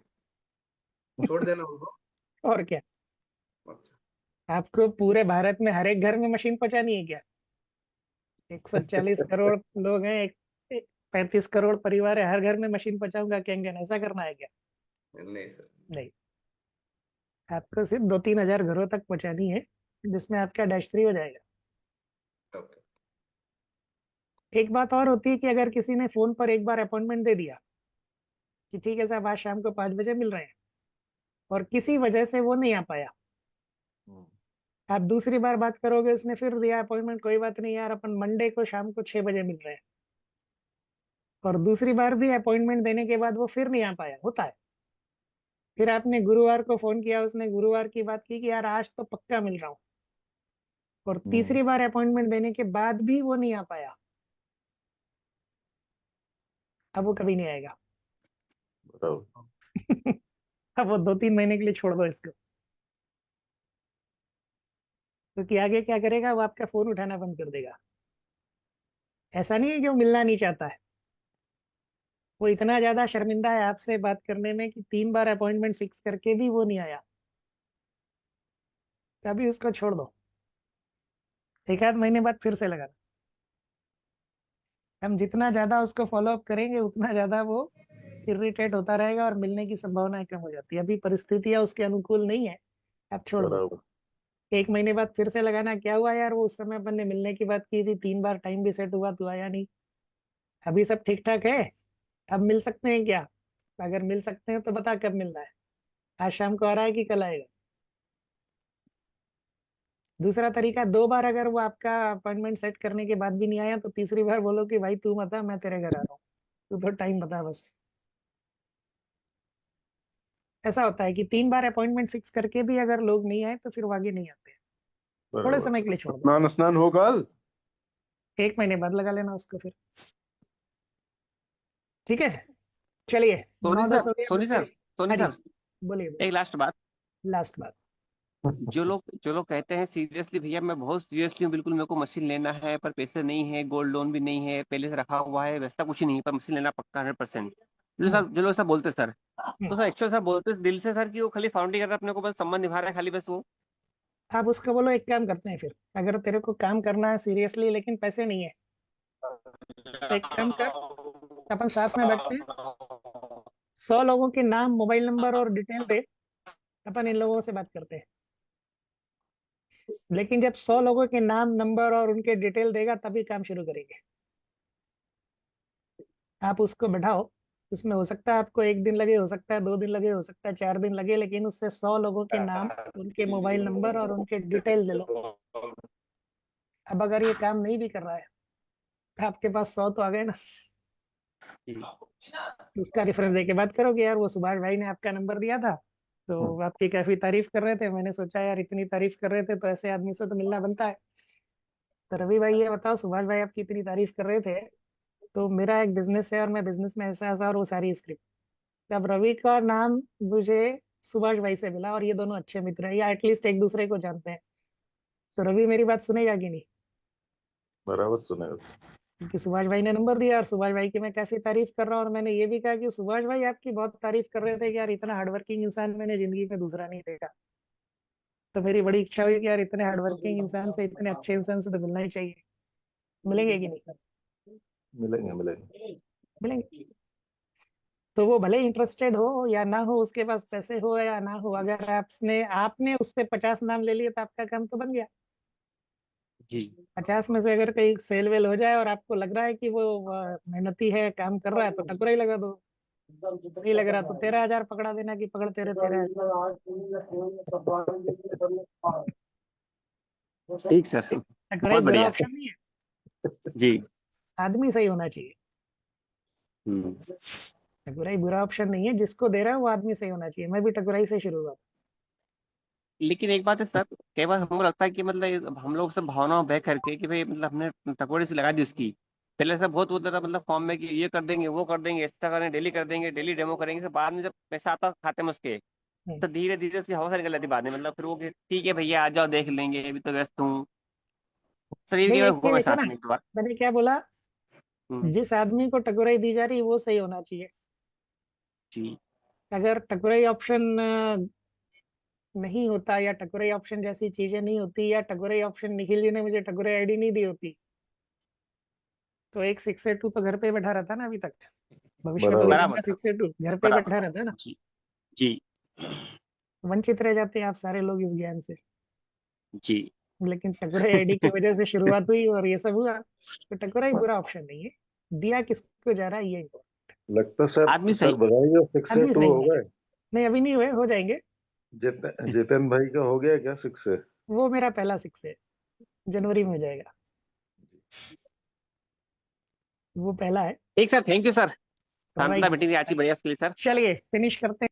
छोड़ देना उनको। तो? और क्या, अच्छा। आपको पूरे भारत में हर एक घर में मशीन पहुंचानी है क्या? 140 करोड़ लोग हैं, 35 करोड़ परिवार है, हर घर में मशीन पहुंचाऊंगा कहेंगे, ऐसा करना है क्या? नहीं सर। नहीं, आपको सिर्फ 2-3 हजार घरों तक पहुंचानी है, जिसमें आपका -3 हो जाएगा। ओके। एक बात और होती है कि अगर किसी ने फोन पर एक बार अपॉइंटमेंट दे दिया कि ठीक है साहब आज शाम को 5 बजे मिल रहे हैं, और किसी वजह से वो नहीं आ पाया, आप दूसरी बार बात करोगे, उसने फिर दिया अपॉइंटमेंट, कोई बात नहीं यार अपन मंडे को शाम को 6 बजे मिल रहे हैं, और दूसरी बार भी अपॉइंटमेंट देने के बाद वो फिर नहीं आ पाया, होता है। फिर आपने गुरुवार को फोन किया, उसने गुरुवार की बात की कि यार आज तो पक्का मिल रहा हूँ, और तीसरी बार अपॉइंटमेंट देने के बाद भी वो नहीं आ पाया, अब वो कभी नहीं आएगा। अब वो 2-3 महीने के लिए छोड़ दो इसको, क्योंकि आगे क्या करेगा, वो आपका फोन उठाना बंद कर देगा। ऐसा नहीं है कि वो मिलना नहीं चाहता है, वो इतना ज्यादा शर्मिंदा है आपसे बात करने में कि 3 बार अपॉइंटमेंट फिक्स करके भी वो नहीं आया, तभी उसको छोड़ दो, 1-8 महीने बाद फिर से लगाना। हम जितना ज्यादा उसको फॉलो अप करेंगे उतना ज्यादा वो इरिटेट होता रहेगा और मिलने की संभावनाएं कम हो जाती है। अभी परिस्थितियां उसके अनुकूल नहीं है, आप छोड़ दो। 1 महीने बाद फिर से लगाना, क्या हुआ यार वो उस समय अपन ने मिलने की बात की थी, 3 बार टाइम भी सेट हुआ तो आया नहीं, अभी सब ठीक ठाक है, अब मिल सकते हैं क्या? अगर मिल सकते हैं तो बता कब मिलना है, आज शाम को आ रहा है कि कल आएगा? दूसरा तरीका, 2 बार अगर वो आपका अपॉइंटमेंट सेट करने के बाद भी नहीं आया, तो तीसरी बार बोलो कि भाई तू मत आ, मैं तेरे घर आ रहा हूँ, तू तो टाइम बता बस। ऐसा होता है कि 3 बार अपॉइंटमेंट फिक्स करके भी अगर लोग नहीं आए तो फिर वो आगे नहीं आते, थोड़े समय के लिए छोड़ दो। स्नान स्नान हो कल 1 महीने बाद लगा लेना उसको फिर, ठीक है। चलिए, सोनी 9-10 सर, हो गए। सोनी सर, सोनी हाँ जी, सर, बोलिए एक लास्ट बात। लास्ट बात। जो लोग कहते हैं सीरियसली भैया मैं बहुत सीरियसली हूँ, बिल्कुल मेरे को मशीन लेना है पर पैसे नहीं है, गोल्ड लोन भी नहीं है, पहले से रखा हुआ है, वैसा कुछ नहीं है, पर मशीन लेना पक्का 100%। जो लोग सब बोलते सर, तो सर एक्चुअल सर बोलते दिल से सर कि वो खाली फाउंडिंग कर रहा है, अपने को बस संबंध निभा रहा है खाली, बस वो। आप उसको बोलो एक काम करते हैं फिर, अगर तेरे को काम करना है सीरियसली लेकिन पैसे नहीं है, तो एक काम कर, अपन साथ में बैठते हैं, 100 लोगों के नाम, मोबाइल नंबर और डिटेल दे, अपन इन लोगों से बात करते हैं। लेकिन जब 100 लोगों के नाम, नंबर और उनके डिटेल देगा तभी काम शुरू करेंगे। आप उसको बैठाओ, उसमें हो सकता है आपको 1 दिन लगे, हो सकता है 2 दिन लगे, हो सकता है 4 दिन लगे, लेकिन उससे 100 लोगों के नाम, उनके मोबाइल नंबर और उनके डिटेल दे लो। अब अगर ये काम नहीं भी कर रहा है तो आपके पास 100 तो आ गए ना, उसका रेफरेंस दे के बात करो कि यार वो सुभाष भाई ने आपका नंबर दिया था, तो आपकी काफी तारीफ कर रहे थे, मैंने सोचा यार इतनी तारीफ कर रहे थे तो ऐसे आदमी से तो मिलना बनता है। तो रवि भाई ये बताओ, सुभाष भाई आपकी इतनी तारीफ कर रहे थे, तो मेरा एक बिजनेस है और मैं बिजनेस में ऐसा ऐसा, और वो सारी स्क्रिप्ट, जब रवि का नाम मुझे सुभाष भाई से मिला और ये दोनों अच्छे मित्र हैं या एटलीस्ट एक दूसरे को जानते हैं, तो रवि मेरी बात सुनेगा कि नहीं? बराबर सुनेगा। क्योंकि सुभाष भाई ने नंबर दिया और सुभाष भाई की मैं काफी तारीफ कर रहा हूँ, और मैंने ये भी कहा कि सुभाष भाई आपकी बहुत तारीफ कर रहे थे कि यार इतना हार्डवर्किंग इंसान मैंने जिंदगी में दूसरा नहीं देखा। तो मेरी बड़ी इच्छा हुई कि यार इतने हार्डवर्किंग इंसान से, इतने अच्छे इंसान से तो मिलना ही चाहिए। मिलेंगे कि नहीं? मिलेंगे मिलेंगे। मिलेंगे। तो वो भले इंटरेस्टेड हो या ना हो, उसके पास पैसे हो या ना हो, अगर आपने उससे 50 नाम ले लिए तो आपका काम तो बन गया। जी 50 में से अगर कहीं सेल वेल हो जाए और आपको लग रहा है कि वो मेहनती है, काम कर रहा है, तो टकोरा ही लगा दो। नहीं लग रहा तो 13,000 पकड़ा देना कि पकड़ तेरे 13,000। ठीक सर, टकोराई बहुत बुरा बढ़िया। ऑप्शन नहीं है, जी आदमी सही होना चाहिए। हम्म। टकोराई बुरा ऑप्शन नहीं है, जिसको दे रहा है वो आदमी सही होना चाहिए। मैं भी टकोराई से शुरू हुआ। लेकिन एक बात है सर, कई बार हमको लगता है कि मतलब हम लोग सब भावनाओं बह करके कि भाई मतलब हमने टकोरे से लगा दी उसकी। पहले सब बहुत होता था मतलब फॉर्म में कि ये कर देंगे वो कर देंगे, एक्स्ट्रा करें, डेली कर देंगे, डेली डेमो करेंगे, फिर बाद में जब पैसा आता खाते में उसके, तो धीरे धीरे उसकी हवा से निकल जाती बाद में, मतलब फिर वो कि ठीक है भैया आ जाओ देख लेंगे अभी तो व्यस्त हूँ। सर ये नहीं, हुआ एक चीज मेरे देखो साथ ना, में एक बार। मैंने क्या बोला, हम्म, जिस आदमी को टकोराई दी जा रही है वो सही होना चाहिए। जी अगर टकोराई ऑप्शन नहीं होता, या टकोराई ऑप्शन जैसी चीजें नहीं होती, या टकोराई ऑप्शन निखिल जी ने मुझे टकोराई आईडी नहीं दी होती, तो एक 682 तो घर पे बैठा रहता ना अभी तक। भविष्य में तो कोई बराबर। बराबर दूंगा सर, 682, घर पे बराबर। बैठा रहता ना। जी जी वंचित रह जाते हैं आप सारे लोग इस ज्ञान से। जी लेकिन टकोराई आईडी की वजह से शुरुआत हुई और ये सब हुआ। तो टकोराई बुरा ऑप्शन नहीं है, दिया किसको जा रहा है ये important। लगता सर आदमी सर सही। बताइए 6 से आदमी 2 सही हो होना गए। चाहिए। नहीं अभी नहीं हुए, हो जाएंगे। जितेन भाई का हो गया क्या 6 से? वो मेरा पहला 6 है, जनवरी में हो जाएगा। वो पहला है। ठीक sir, thank you sir, alright, शानदार मीटिंग थी आज की, बढ़िया के लिए सर। चलिए फिनिश करते हैं।